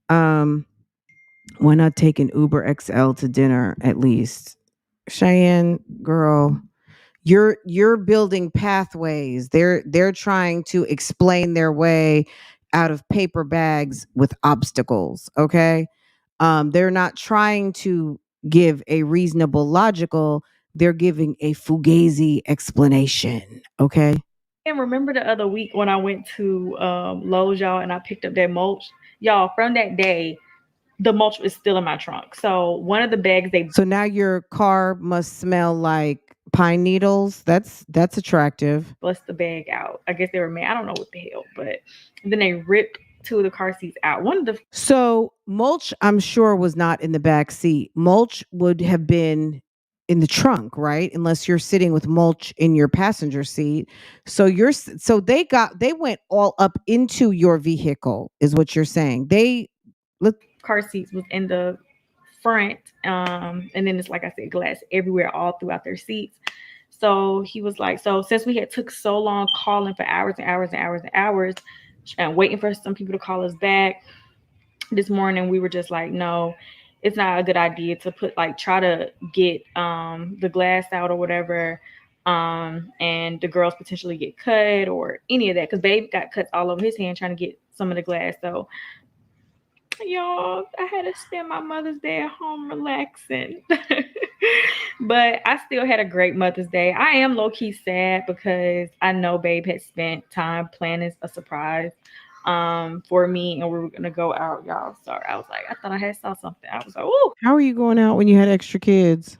Why not take an Uber XL to dinner at least? Cheyenne, girl, you're building pathways. They're trying to explain their way out of paper bags with obstacles. Okay. They're not trying to give a reasonable logical, they're giving a fugazi explanation. Okay. and remember the other week when I went to Lowe's, y'all, and I picked up that mulch, y'all. From that day, the mulch was still in my trunk. So one of the bags they So now your car must smell like pine needles. That's attractive. bust the bag out. I guess they were mad. I don't know what the hell, but then they ripped 2 of the car seats out. One of the So mulch, I'm sure, was not in the back seat. Mulch would have been in the trunk, right? Unless you're sitting with mulch in your passenger seat. So they went all up into your vehicle, is what you're saying. car seats was in the front, and then it's like I said, glass everywhere, all throughout their seats. So he was like, so since we had took so long calling for hours and hours and hours and hours and waiting for some people to call us back, this morning we were just like, no, it's not a good idea to try to get the glass out or whatever and the girls potentially get cut or any of that because Babe got cuts all over his hand trying to get some of the glass. So y'all, I had to spend my Mother's Day at home relaxing. But I still had a great Mother's Day. I am low-key sad because I know Babe had spent time planning a surprise for me and we were gonna go out, y'all. Sorry. I was like, I thought I had saw something. I was like, oh, How are you going out when you had extra kids?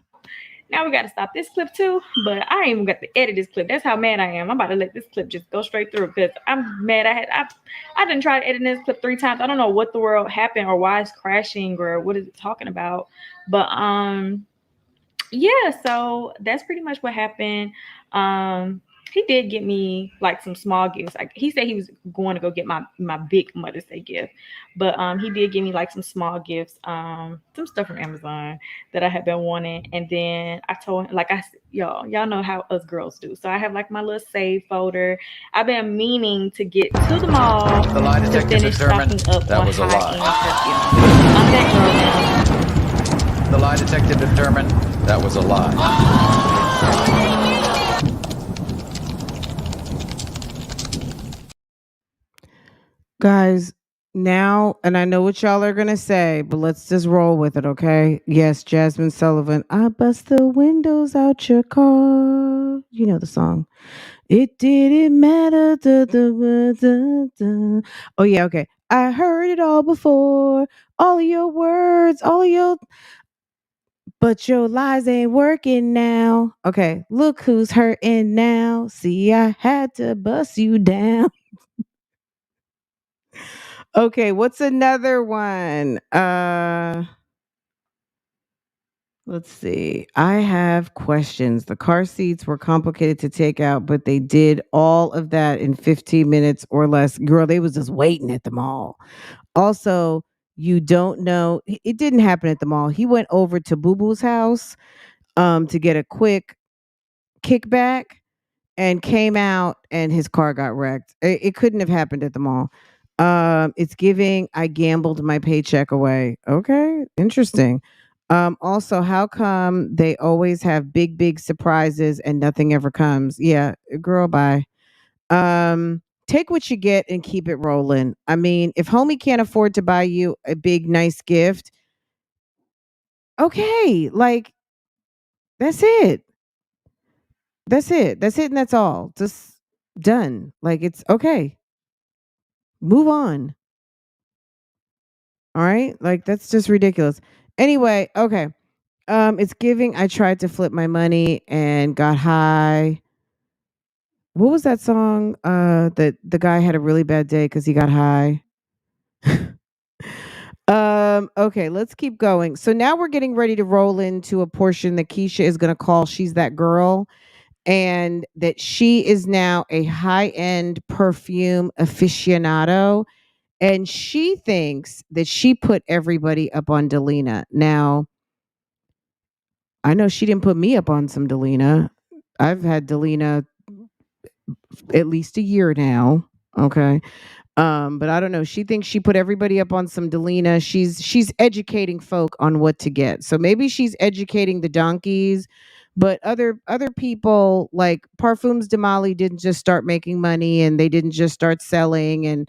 now we gotta stop this clip too. But I ain't even got to edit this clip. That's how mad I am. I'm about to let this clip just go straight through because I'm mad. I didn't try to edit this clip 3 times. I don't know what the world happened or why it's crashing or what is it talking about. But yeah, so that's pretty much what happened. He did get me like some small gifts. Like he said he was going to go get my big Mother's Day gift, but he did give me like some small gifts, some stuff from Amazon that I had been wanting. And then I told him, like y'all know how us girls do. So I have like my little save folder. I've been meaning to get to the mall The lie to detective finish determined stocking up that on was a lie. high-end perfume. I'm that girl now. The lie detective determined that was a lie. Guys, now, and I know what y'all are going to say, but let's just roll with it, okay? Yes, Jasmine Sullivan. I bust the windows out your car. You know the song. It didn't matter. Oh, yeah, okay. I heard it all before. All of your words, all of your. But your lies ain't working now. Okay, look who's hurting now. See, I had to bust you down. Okay, what's another one? Let's see. I have questions. The car seats were complicated to take out, but they did all of that in 15 minutes or less. Girl, they was just waiting at the mall. Also, you don't know, it didn't happen at the mall. He went over to Boo Boo's house to get a quick kickback and came out and his car got wrecked. It couldn't have happened at the mall. It's giving I gambled my paycheck away. Okay, interesting. Also, how come they always have big surprises and nothing ever comes? Yeah, girl, bye. Take what you get and keep it rolling. I mean, if homie can't afford to buy you a big nice gift, okay, like that's it. That's it. That's it and that's all. Just done. Like it's okay. Move on. All right? Like that's just ridiculous. Anyway, okay. It's giving I tried to flip my money and got high. What was that song? That the guy had a really bad day because he got high. Okay, let's keep going. So now we're getting ready to roll into a portion that Keisha is gonna call She's That Girl, and that she is now a high-end perfume aficionado. And she thinks that she put everybody up on Delina. Now, I know she didn't put me up on some Delina. I've had Delina at least a year now. Okay. But I don't know. She thinks she put everybody up on some Delina. She's educating folk on what to get. So maybe she's educating the donkeys, but other people like Parfums de Mali didn't just start making money and they didn't just start selling and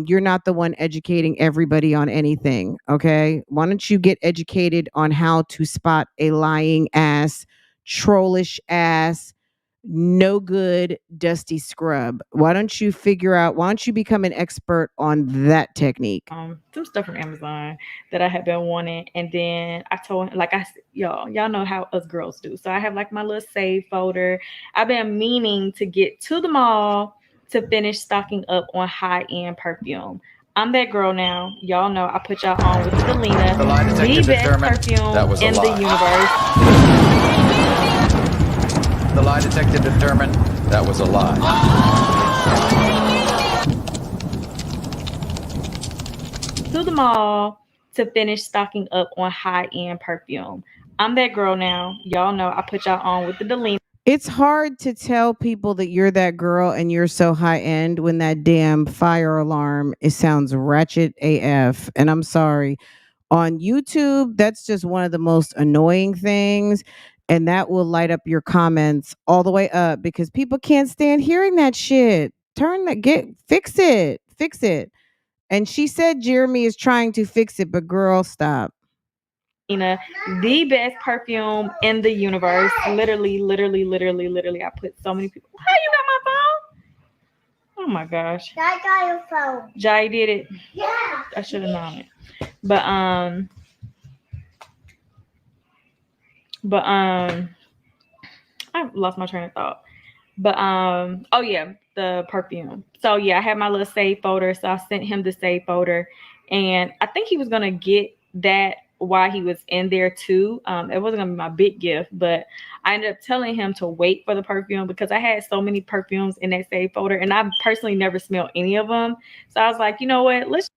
you're not the one educating everybody on anything. Okay. Why don't you get educated on how to spot a lying ass, trollish ass, no good dusty scrub? Why don't you become an expert on that technique? Some stuff from Amazon that I had been wanting, and then I told him, like y'all know how us girls do. So I have like my little save folder. I've been meaning to get to the mall to finish stocking up on high-end perfume. I'm that girl now. Y'all know I put y'all on with The lie Delina, the detective best determined perfume that was a in the lie. universe. The lie detective determined that was a lie. To the mall to finish stocking up on high-end perfume. I'm that girl now. Y'all know I put y'all on with the Delina. It's hard to tell people that you're that girl and you're so high end when that damn fire alarm it sounds ratchet AF. And I'm sorry. On YouTube, that's just one of the most annoying things. and that will light up your comments all the way up because people can't stand hearing that shit. Fix it. And she said Jeremy is trying to fix it, but girl, stop. The best perfume in the universe. Literally, I put so many people. How you got my phone? Oh my gosh. I got your phone. Jai did it. Yeah. I should have known it. But I lost my train of thought. But oh yeah, the perfume. So yeah, I had my little save folder. So I sent him the save folder, and I think he was gonna get that while he was in there too. It wasn't gonna be my big gift, but I ended up telling him to wait for the perfume because I had so many perfumes in that save folder, and I personally never smelled any of them. So I was like, you know what, let's.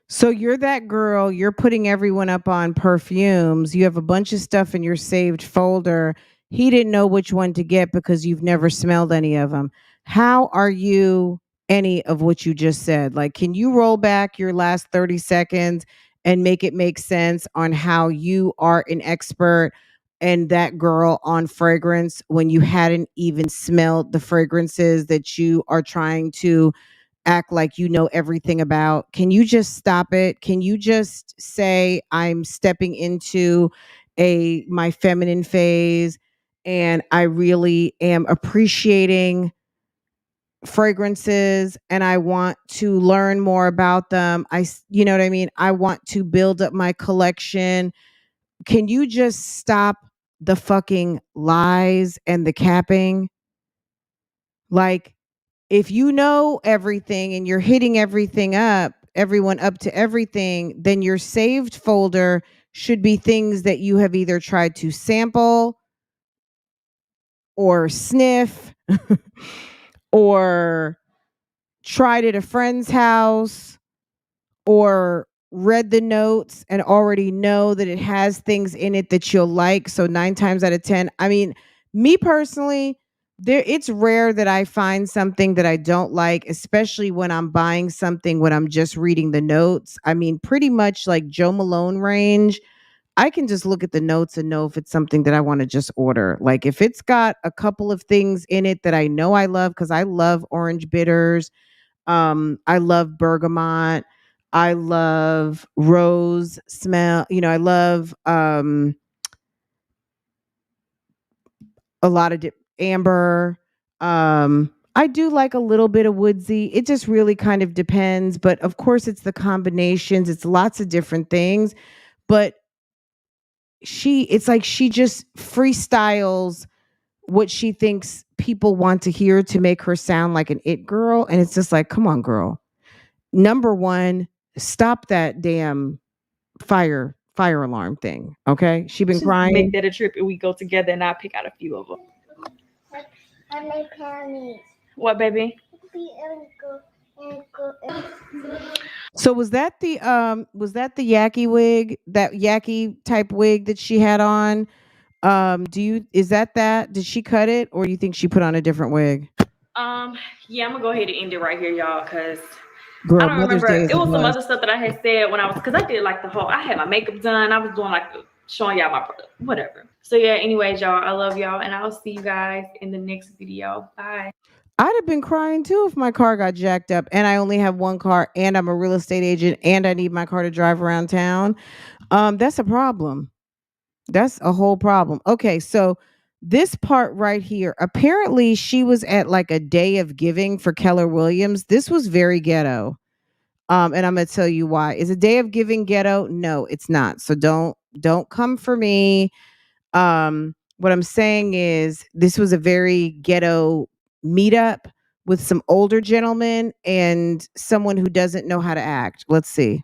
So you're that girl, you're putting everyone up on perfumes. You have a bunch of stuff in your saved folder. He didn't know which one to get because you've never smelled any of them. How are you any of what you just said? Like, can you roll back your last 30 seconds and make it make sense on how you are an expert and that girl on fragrance when you hadn't even smelled the fragrances that you are trying to act like you know everything about? Can you just stop it? Can you just say I'm stepping into my feminine phase and I really am appreciating fragrances and I want to learn more about them. You know what I mean? I want to build up my collection. Can you just stop the fucking lies and the capping? Like, if you know everything and you're hitting everyone up to everything, then your saved folder should be things that you have either tried to sample or sniff or tried at a friend's house or read the notes and already know that it has things in it that you'll like. So 9 times out of 10, I mean, me personally, it's rare that I find something that I don't like, especially when I'm buying something when I'm just reading the notes. I mean, pretty much like Joe Malone range, I can just look at the notes and know if it's something that I want to just order. Like if it's got a couple of things in it that I know I love, because I love orange bitters, I love bergamot, I love rose smell, I love a lot of amber. I do like a little bit of woodsy. It just really kind of depends. But of course, it's the combinations. It's lots of different things. But it's like she just freestyles what she thinks people want to hear to make her sound like an it girl. And it's just like, come on, girl. Number one, stop that damn fire alarm thing. Okay. She been crying. Make that a trip and we go together and I'll pick out a few of them. I make pennies. What, baby? So was that the yaki wig, that yaki type wig that she had on? Is that did she cut it or do you think she put on a different wig? Yeah, I'm gonna go ahead and end it right here, y'all, because Girl, I don't remember. Day It was some other stuff that I had said when because I did like I had my makeup done. I was doing like showing y'all my whatever. So yeah, anyways, y'all, I love y'all and I'll see you guys in the next video. Bye. I'd have been crying too if my car got jacked up and I only have one car and I'm a real estate agent and I need my car to drive around town. That's a problem. That's a whole problem. Okay, so this part right here, apparently she was at like a day of giving for Keller Williams. This was very ghetto. And I'm going to tell you why. Is a day of giving ghetto? No, it's not. So don't come for me. What I'm saying is this was a very ghetto meetup with some older gentlemen and someone who doesn't know how to act. Let's see.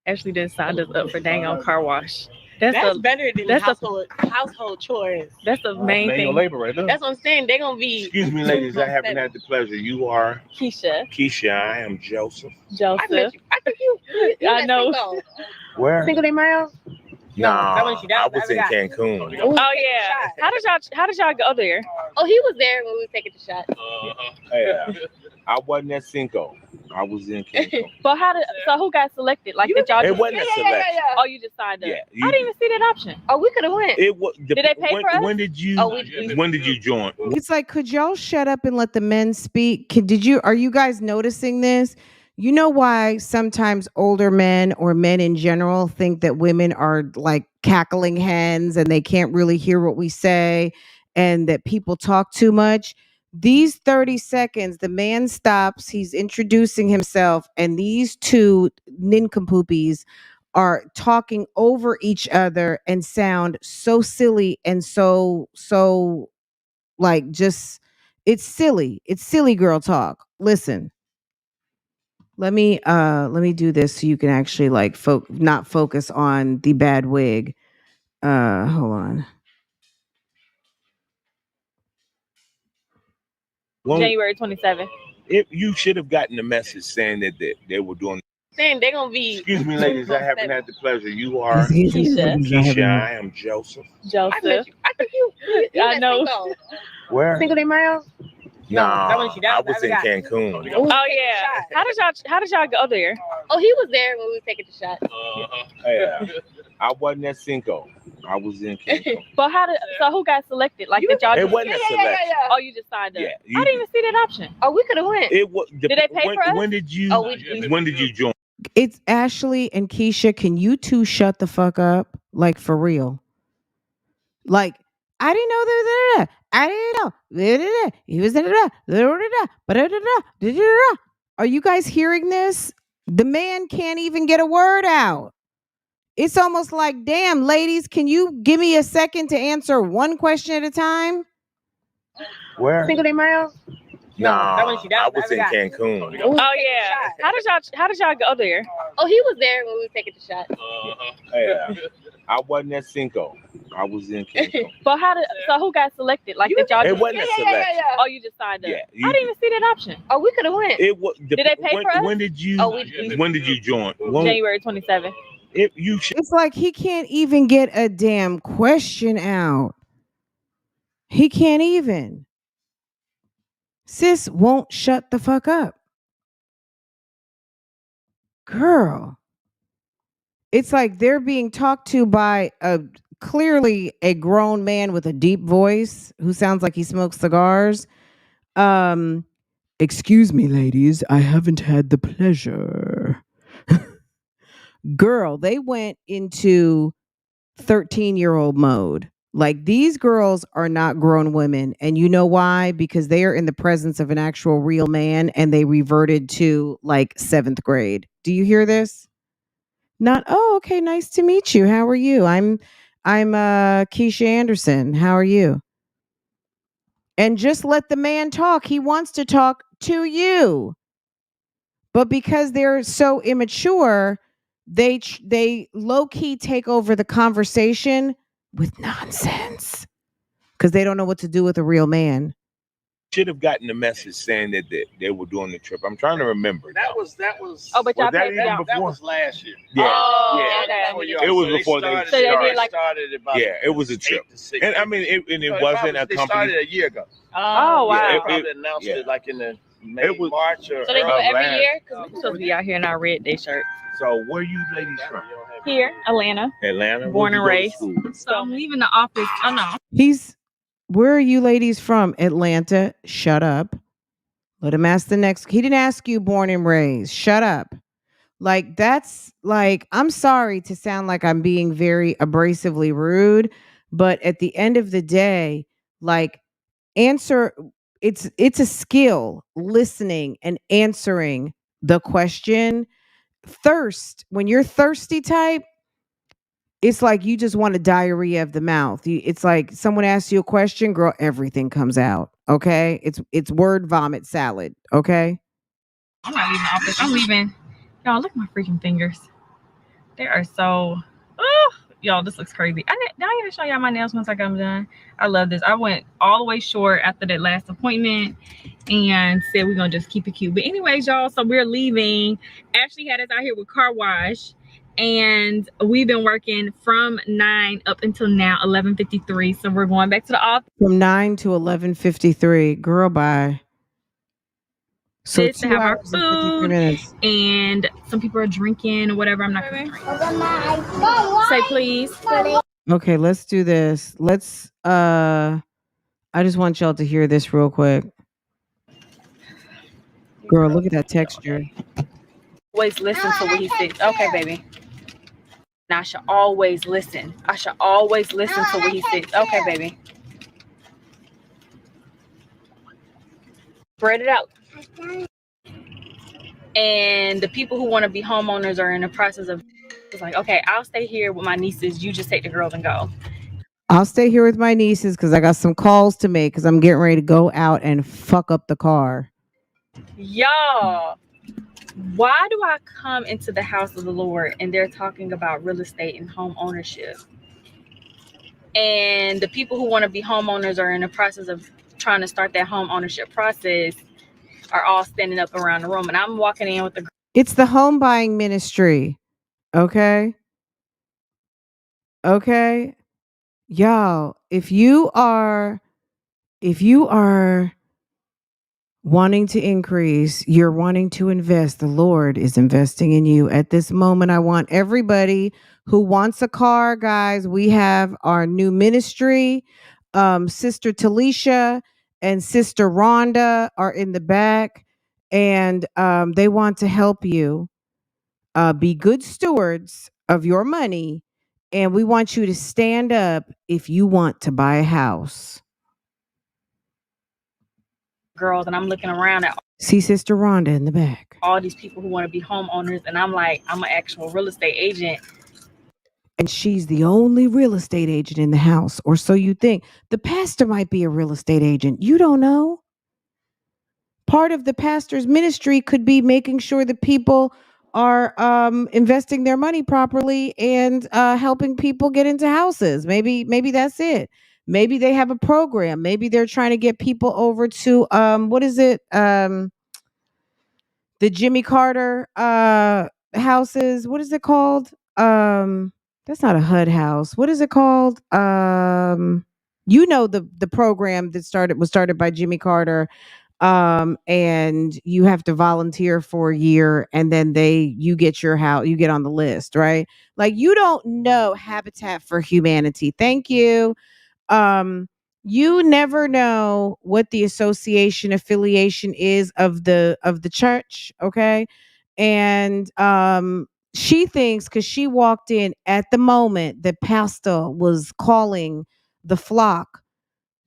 Actually didn't sign us up for dang on car wash. That's better than household chores. That's the main thing. Labor right there. That's what I'm saying. They're gonna be. Excuse me, ladies. I haven't had the pleasure. You are Keisha. I am Joseph. I think you I know. Single. Where? Cinco de Mayo? No, I was in Cancun. Oh yeah. How did y'all go there? Oh, he was there when we were taking the shot. Yeah. I wasn't at Cinco. I was in Cancun. But so who got selected? Like that y'all It just, wasn't a selection. oh, you just signed up. Yeah, I didn't even see that option. Oh, we could have went. It was. Did they pay for us? When did you? When did you join? It's like, could y'all shut up and let the men speak? Are you guys noticing this? You know why sometimes older men or men in general think that women are like cackling hens and they can't really hear what we say and that people talk too much? These 30 seconds, the man stops, he's introducing himself, and these two nincompoopies are talking over each other and sound so silly and so like just it's silly. It's silly girl talk. Listen. Let me do this so you can actually like not focus on the bad wig. Hold on. January 27th. You should have gotten the message saying that they were doing. Saying they're gonna be. Excuse me, ladies. I haven't had the pleasure. You are Keisha. I am Joseph. I think you I know. Cinco. Where? Cinco de Mayo. Nah, when she died, I was in Cancun. Oh yeah. How did y'all go there? Oh, he was there when we were taking the shot. Yeah, I wasn't at Cinco. I was in Cancun. But so who got selected? Like that y'all It just, wasn't a selection. oh, you just signed up. Yeah, I didn't even see that option. Oh, we could have went. It was. Did they pay for us? When did you? Oh, when did you join? It's Ashley and Keisha. Can you two shut the fuck up? Like for real. Like, I didn't know that. I didn't know. He was Are you guys hearing this? The man can't even get a word out. It's almost like, damn, ladies, can you give me a second to answer one question at a time? Where? Cinco de Mayo. Nah, when she died, I was in Cancun. Oh yeah. How did y'all go there? Oh, he was there when we were taking the shot. Yeah, I wasn't at Cinco. I was in Cancun. But so who got selected? Like that y'all It just, wasn't a selection. oh, you just signed up. Yeah, I didn't even see that option. Oh, we could have went. It was. Did they pay for us? When did you? When did you join? January 27th. It's like he can't even get a damn question out. He can't even. Sis won't shut the fuck up. Girl. It's like they're being talked to by clearly a grown man with a deep voice who sounds like he smokes cigars. Excuse me, ladies, I haven't had the pleasure. Girl, they went into 13-year-old mode. Like, these girls are not grown women. And you know why? Because they are in the presence of an actual real man and they reverted to like 7th grade. Do you hear this? Not, oh, okay, nice to meet you. How are you? I'm Keisha Anderson. How are you? And just let the man talk. He wants to talk to you. But because they're so immature, they low-key take over the conversation with nonsense because they don't know what to do with a real man. Should have gotten the message saying that they were doing the trip. I'm trying to remember. That was. Oh, but y'all paid for that. That was last year. Yeah, Oh, yeah. okay. It was before they So they did like. started about. Yeah, it was a trip, and I mean, it wasn't a They company. started a year ago. Oh wow. They probably announced it like in the March or. So they do it every last- year? Because we're supposed to be out here in our red day shirt. So where you ladies from? Here, Atlanta. Atlanta. Born and Where'd you go to raised. school? So I'm leaving the office. Oh no. Where are you ladies from? Atlanta. Shut up. Let him ask the next. He didn't ask you born and raised. Shut up. Like, that's like, I'm sorry to sound like I'm being very abrasively rude, but at the end of the day, like, answer, it's a skill, listening and answering the question. Thirst, when you're thirsty type, it's like you just want a diarrhea of the mouth. It's like someone asks you a question, girl, everything comes out. Okay? It's word vomit salad. Okay? I'm not leaving the office. I'm leaving. Y'all, look at my freaking fingers. They are so. Oh, y'all, this looks crazy. Now I gotta show y'all my nails once I got them done. I love this. I went all the way short after that last appointment and said we're gonna just keep it cute. But anyways, y'all, so we're leaving. Ashley had us out here with car wash. And we've been working from 9 up until now 11:53. So we're going back to the office From 9 to 11:53. Girl, bye. So this to 2 have our hours and 53 food, minutes. and some people are drinking or whatever. I'm not gonna drink. Open my iPhone. Say please. Okay, let's do this. Let's I just want y'all to hear this real quick. Girl, look at that texture. Always listen to what he says. Okay, baby. And I should always listen. I should always listen to what he says. Okay, baby. Spread it out. And the people who want to be homeowners are in the process of, it's like, okay, I'll stay here with my nieces. You just take the girls and go. I'll stay here with my nieces because I got some calls to make because I'm getting ready to go out and fuck up the car. Y'all, why do I come into the house of the Lord and they're talking about real estate and home ownership? And the people who want to be homeowners are in the process of trying to start that home ownership process are all standing up around the room. And I'm walking in with the... It's the home buying ministry. Okay? Okay? Y'all, if you are wanting to increase, you're wanting to invest, the Lord is investing in you. At this moment, I want everybody who wants a car, guys, we have our new ministry. Sister Talisha and Sister Rhonda are in the back, and they want to help you be good stewards of your money. And we want you to stand up if you want to buy a house. girls, and I'm looking around at See Sister Rhonda in the back. all these people who want to be homeowners, and I'm like, I'm an actual real estate agent. And she's the only real estate agent in the house, or so you think. The pastor might be a real estate agent. You don't know. Part of the pastor's ministry could be making sure that people are investing their money properly and helping people get into houses. Maybe that's it. Maybe they have a program. Maybe they're trying to get people over to what is it? The Jimmy Carter houses. What is it called? That's not a HUD house. What is it called? You know, the program that was started by Jimmy Carter. And you have to volunteer for a year, and then you get your house, you get on the list, right? Like, you don't know Habitat for Humanity. Thank you. You never know what the association affiliation is of the church, okay? And she thinks, because she walked in at the moment that pastor was calling the flock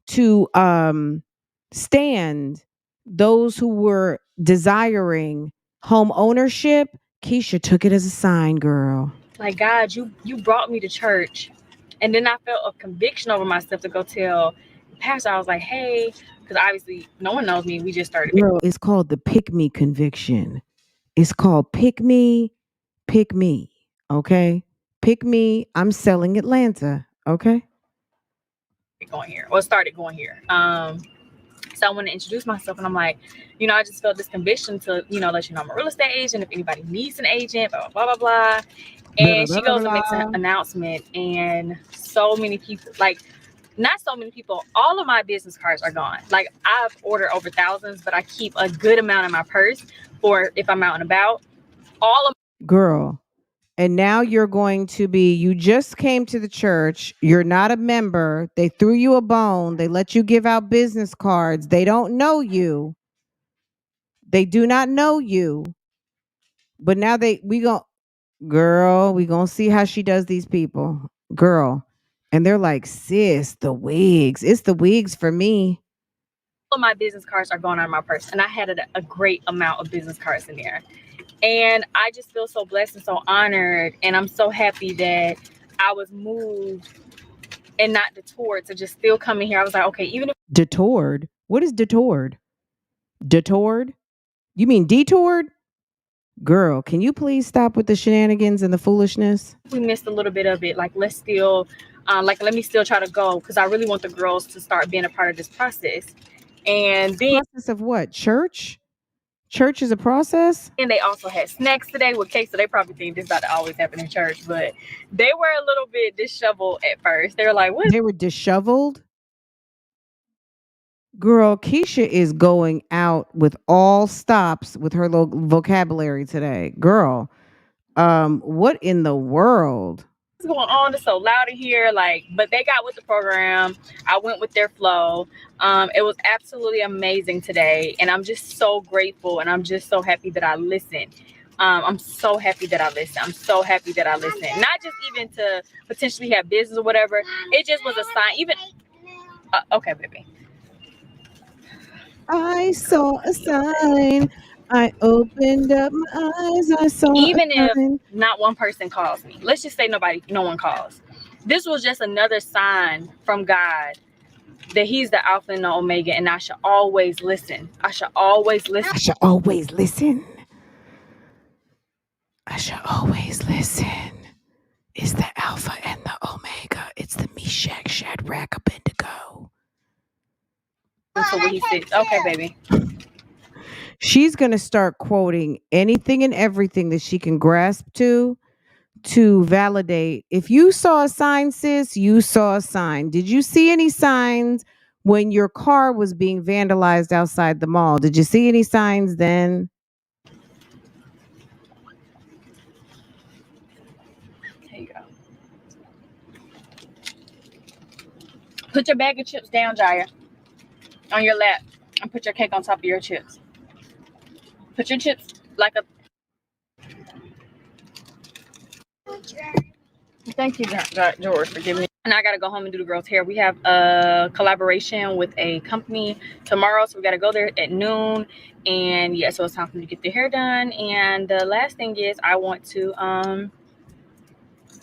to stand those who were desiring home ownership. Keisha took it as a sign, girl. Like, God, you brought me to church. And then I felt a conviction over myself to go tell the pastor. I was like, hey, because obviously no one knows me. We just started. Girl, it's called the pick me conviction. It's called pick me. Okay? Pick me. I'm selling Atlanta. Okay? Going here, or started going here. So I want to introduce myself, and I'm like, I just felt this conviction to, let you know I'm a real estate agent. If anybody needs an agent, blah, blah, blah, blah. And she goes and makes an announcement, and so many people, like, not so many people, all of my business cards are gone. Like, I've ordered over thousands, but I keep a good amount in my purse for if I'm out and about. Girl. And now you just came to the church. You're not a member. They threw you a bone. They let you give out business cards. They don't know you. They do not know you. But now we gonna see how she does these people. Girl. And they're like, sis, the wigs. It's the wigs for me. All of my business cards are going out of my purse. And I had a great amount of business cards in there. And I just feel so blessed and so honored. And I'm so happy that I was moved and not detoured to just still come in here. I was like, okay, even if... Detoured? What is detoured? Detoured? You mean detoured? Girl, can you please stop with the shenanigans and the foolishness? We missed a little bit of it. Like, let's still, let me still try to go, because I really want the girls to start being a part of this process. And then... Process of what? Church? Church is a process? And they also had snacks today with cake, so they probably think this is about to always happen in church, but they were a little bit disheveled at first. They were like, what? They were disheveled? Girl, Keisha is going out with all stops with her vocabulary today. Girl, what in the world? What's going on? It's so loud in here. Like, but they got with the program. I went with their flow. It was absolutely amazing today, and I'm just so grateful, and I'm just so happy that I listened. I'm so happy that I listened. I'm so happy that I listened. Not just even to potentially have business or whatever. It just was a sign. Even okay, baby. I saw a sign. I opened up my eyes. I saw Even a sign. if not one person calls me, let's just say no one calls. This was just another sign from God that He's the Alpha and the Omega, and I should always listen. I should always listen. I should always listen. I should always listen. It's the Alpha and the Omega. It's the Meshach, Shadrach, Abednego. So what He said. Okay, baby. She's going to start quoting anything and everything that she can grasp to validate. If you saw a sign, sis, you saw a sign. Did you see any signs when your car was being vandalized outside the mall? Did you see any signs then? Here you go. Put your bag of chips down, Jaya, on your lap, and put your cake on top of your chips. Put your chips like a... Thank you, George, for giving me. And I got to go home and do the girls' hair. We have a collaboration with a company tomorrow, so we got to go there at noon. And yeah, so it's time for me to get their hair done. And the last thing is I want to...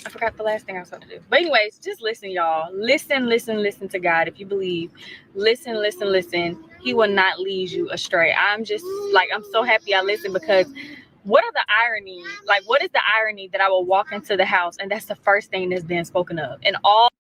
I forgot the last thing I was about to do. But anyways, just listen, y'all. Listen to God. If you believe, listen. He will not lead you astray. I'm just like, I'm so happy I listened, because what are the irony? Like, what is the irony that I will walk into the house and that's the first thing that's been spoken of? And all...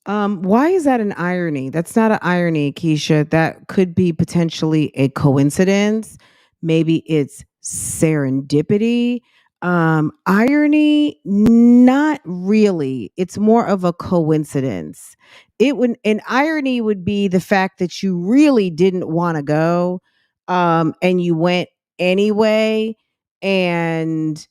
Why is that an irony? That's not an irony, Keisha. That could be potentially a coincidence. Maybe it's serendipity. Irony, not really. It's more of a coincidence. An irony would be the fact that you really didn't want to go, and you went anyway, and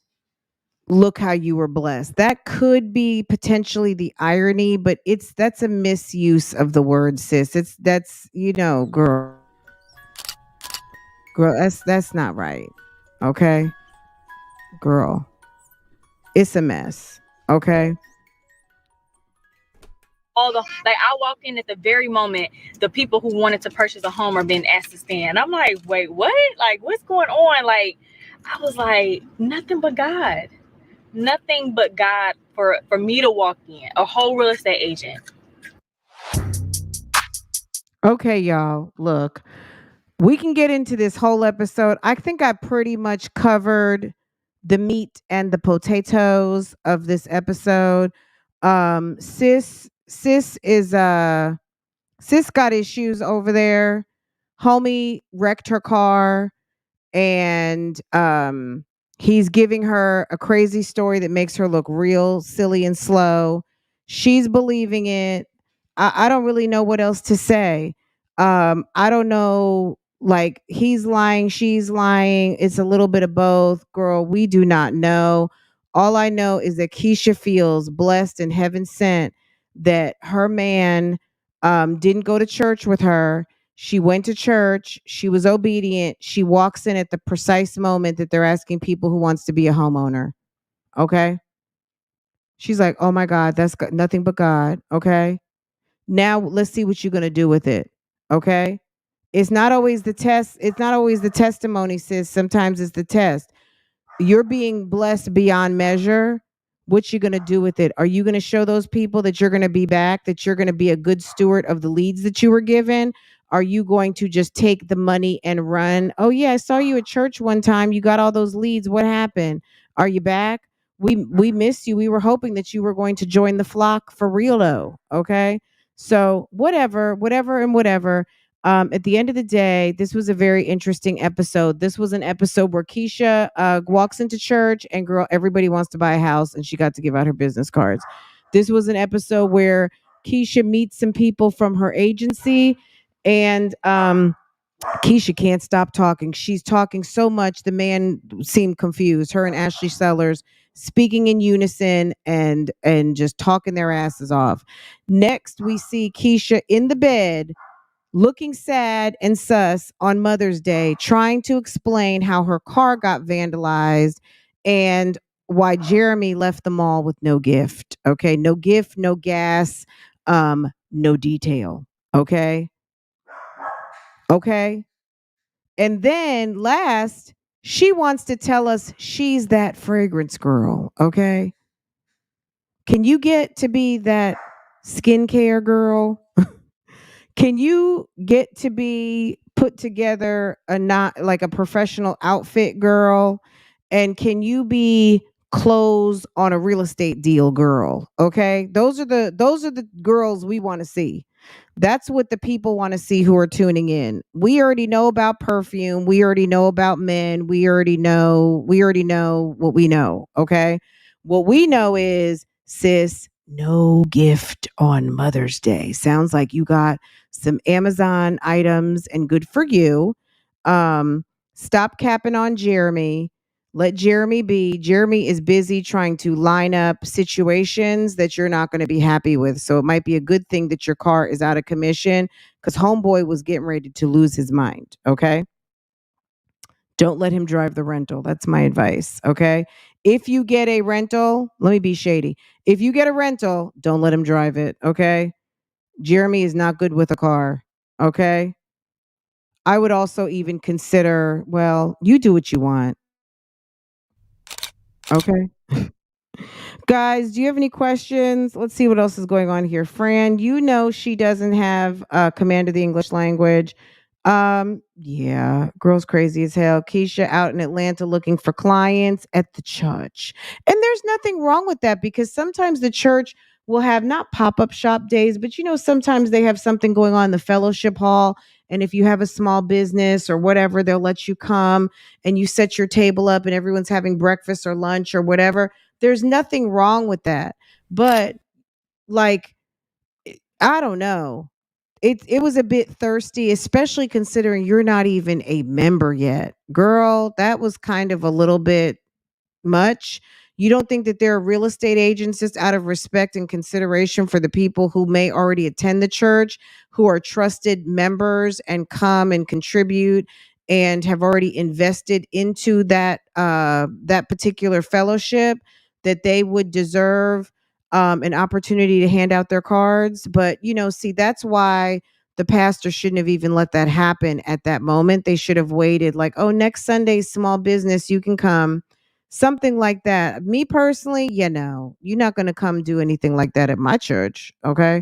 look how you were blessed. That could be potentially the irony, but that's a misuse of the word, sis. That's girl, that's not right. Okay, girl, it's a mess. Okay. All the, like, I walked in at the very moment the people who wanted to purchase a home are being asked to stand. I'm like, wait, what? Like, what's going on? Like, I was like, nothing but God. Nothing but God for me to walk in, a whole real estate agent. Okay, y'all, look, we can get into this whole episode. I think I pretty much covered the meat and the potatoes of this episode. Sis got issues over there. Homie wrecked her car, and he's giving her a crazy story that makes her look real silly and slow. She's believing it. I don't really know what else to say. I don't know, like, he's lying, she's lying. It's a little bit of both. Girl, we do not know. All I know is that Keisha feels blessed and heaven sent that her man didn't go to church with her. She went to church. She was obedient. She walks in at the precise moment that they're asking people who wants to be a homeowner. Okay. She's like, oh my God, that's nothing but God. Okay. Now let's see what you're going to do with it. Okay. It's not always the test. It's not always the testimony, sis. Sometimes it's the test. You're being blessed beyond measure. What you going to do with it? Are you going to show those people that you're going to be back, that you're going to be a good steward of the leads that you were given? Are you going to just take the money and run? Oh yeah, I saw you at church one time. You got all those leads. What happened? Are you back? We missed you. We were hoping that you were going to join the flock for real though. Okay. So whatever. At the end of the day, this was a very interesting episode. This was an episode where Keisha walks into church and girl, everybody wants to buy a house, and she got to give out her business cards. This was an episode where Keisha meets some people from her agency And Keisha can't stop talking. She's talking so much. The man seemed confused. Her and Ashley Sellers speaking in unison and just talking their asses off. Next, we see Keisha in the bed looking sad and sus on Mother's Day, trying to explain how her car got vandalized and why Jeremy left the mall with no gift. Okay, no gift, no gas, no detail. Okay. Okay. And then last, she wants to tell us she's that fragrance girl. Okay. Can you get to be that skincare girl? Can you get to be put together a not like a professional outfit girl? And can you be clothes on a real estate deal girl? Okay? Those are the girls we want to see. That's what the people want to see who are tuning in. We already know about perfume. We already know about men. We already know what we know. Okay? What we know is, sis, no gift on Mother's Day. Sounds like you got some Amazon items and good for you. Stop capping on Jeremy. Let Jeremy be. Jeremy is busy trying to line up situations that you're not going to be happy with. So it might be a good thing that your car is out of commission because homeboy was getting ready to lose his mind. Okay. Don't let him drive the rental. That's my advice. Okay. If you get a rental, let me be shady. If you get a rental, don't let him drive it. Okay. Jeremy is not good with a car. Okay. I would also even consider, well, you do what you want. Okay. Guys, do you have any questions? Let's see what else is going on here. Fran, you know she doesn't have command of the English language. Yeah, girl's crazy as hell. Keisha out in Atlanta looking for clients at the church. And there's nothing wrong with that because sometimes the church will have not pop-up shop days, but sometimes they have something going on in the fellowship hall. And if you have a small business or whatever, they'll let you come and you set your table up and everyone's having breakfast or lunch or whatever. There's nothing wrong with that. But like, I don't know. It was a bit thirsty, especially considering you're not even a member yet. Girl, that was kind of a little bit much. You don't think that there are real estate agents just out of respect and consideration for the people who may already attend the church, who are trusted members and come and contribute and have already invested into that particular fellowship, that they would deserve an opportunity to hand out their cards. But see, that's why the pastor shouldn't have even let that happen at that moment. They should have waited, like, oh, next Sunday's small business, you can come. Something like that. Me personally, you're not going to come do anything like that at my church. Okay.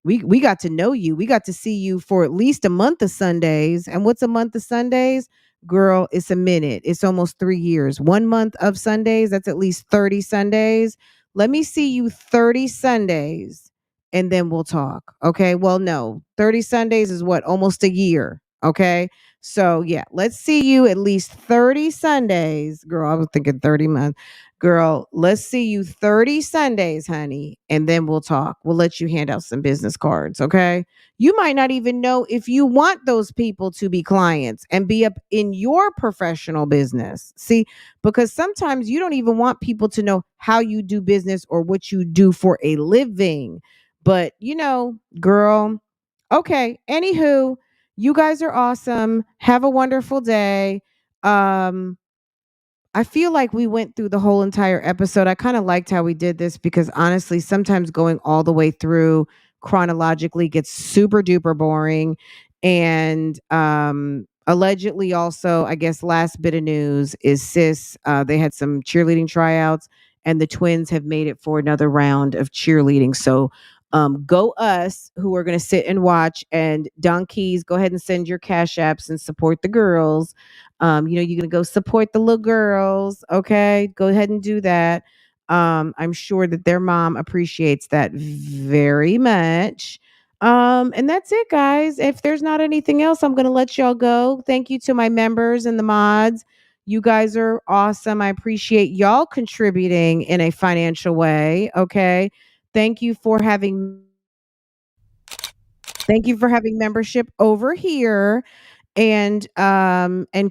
We got to know you. We got to see you for at least a month of Sundays. And what's a month of Sundays? Girl, it's a minute. It's almost 3 years. 1 month of Sundays, that's at least 30 Sundays. Let me see you 30 Sundays and then we'll talk. Okay. Well, no, 30 Sundays is what? Almost a year. Okay. So yeah, let's see you at least 30 Sundays. Girl, I was thinking 30 months. Girl, let's see you 30 Sundays, honey, and then we'll talk. We'll let you hand out some business cards, okay? You might not even know if you want those people to be clients and be up in your professional business. See, because sometimes you don't even want people to know how you do business or what you do for a living. But, girl, okay, anywho, you guys are awesome. Have a wonderful day. I feel like we went through the whole entire episode. I kind of liked how we did this because honestly, sometimes going all the way through chronologically gets super duper boring. And allegedly also, I guess last bit of news is sis, they had some cheerleading tryouts and the twins have made it for another round of cheerleading. So go us who are going to sit and watch, and Don Keys, go ahead and send your cash apps and support the girls. You're going to go support the little girls. Okay. Go ahead and do that. I'm sure that their mom appreciates that very much. And that's it, guys. If there's not anything else, I'm going to let y'all go. Thank you to my members and the mods. You guys are awesome. I appreciate y'all contributing in a financial way. Okay. Thank you for having Thank you for having membership over here and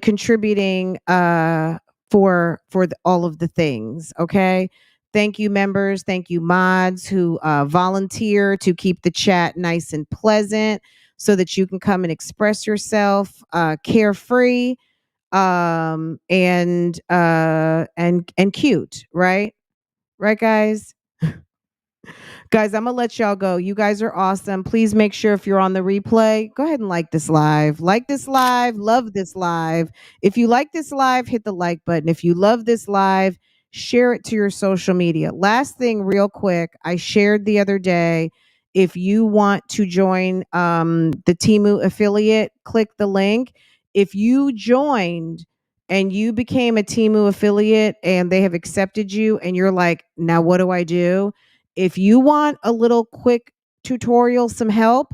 contributing all of the things. Okay. Thank you, members. Thank you, mods who volunteer to keep the chat nice and pleasant so that you can come and express yourself carefree and cute, right? Right, guys? Guys, I'm gonna let y'all go. You guys are awesome. Please make sure if you're on the replay, go ahead and like this live. Like this live, love this live. If you like this live, hit the like button. If you love this live, share it to your social media. Last thing, real quick, I shared the other day. If you want to join the Temu affiliate, click the link. If you joined and you became a Temu affiliate and they have accepted you and you're like, now what do I do? If you want a little quick tutorial, some help,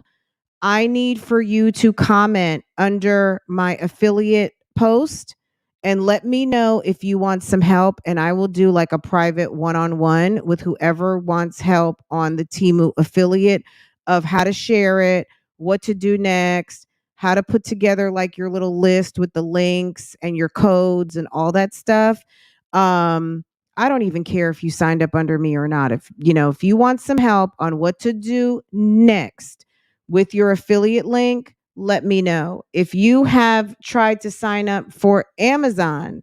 I need for you to comment under my affiliate post and let me know if you want some help. And I will do like a private one-on-one with whoever wants help on the Temu affiliate of how to share it, what to do next, how to put together like your little list with the links and your codes and all that stuff. I don't even care if you signed up under me or not. If you want some help on what to do next with your affiliate link, let me know. If you have tried to sign up for Amazon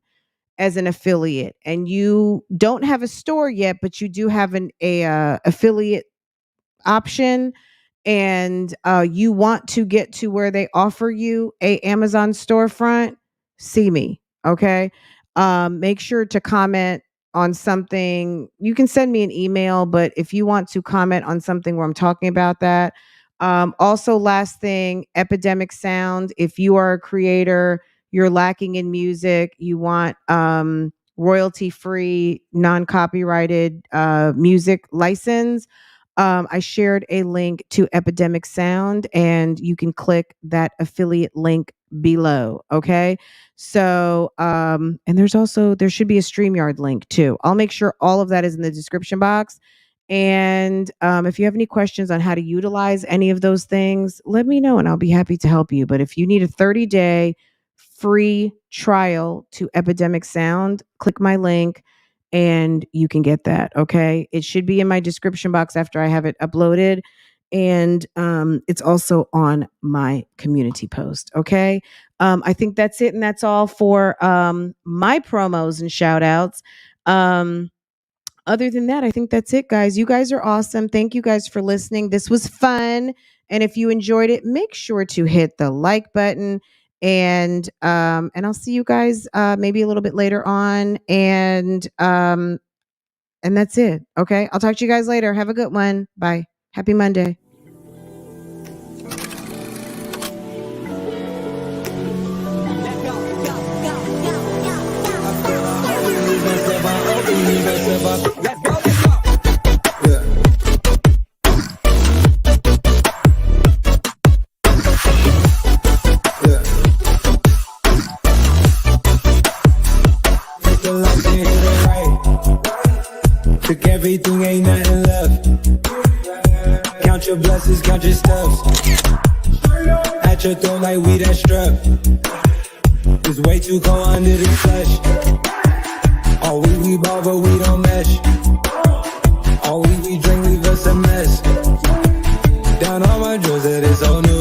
as an affiliate and you don't have a store yet, but you do have an affiliate option and you want to get to where they offer you a Amazon storefront, see me. Okay. Make sure to comment on something. You can send me an email, but if you want to comment on something where I'm talking about that. Also, last thing, Epidemic Sound. If you are a creator, you're lacking in music, you want royalty-free, non-copyrighted music license, I shared a link to Epidemic Sound and you can click that affiliate link below. Okay. So, and there should be a StreamYard link too. I'll make sure all of that is in the description box. And if you have any questions on how to utilize any of those things, let me know and I'll be happy to help you. But if you need a 30-day free trial to Epidemic Sound, click my link and you can get that. Okay. It should be in my description box after I have it uploaded. And it's also on my community post. Okay. I think that's it. And that's all for my promos and shout outs. Other than that, I think that's it, guys. You guys are awesome. Thank you guys for listening. This was fun. And if you enjoyed it, make sure to hit the like button. And I'll see you guys maybe a little bit later on. And that's it. Okay. I'll talk to you guys later. Have a good one. Bye. Happy Monday. Took everything, ain't nothing left. Count your blessings, count your steps. At your throat like we that strap. It's way too cold under the flesh. All we ball, but we don't mesh. All we drink leave us a mess. Down on my drawers, that is so new.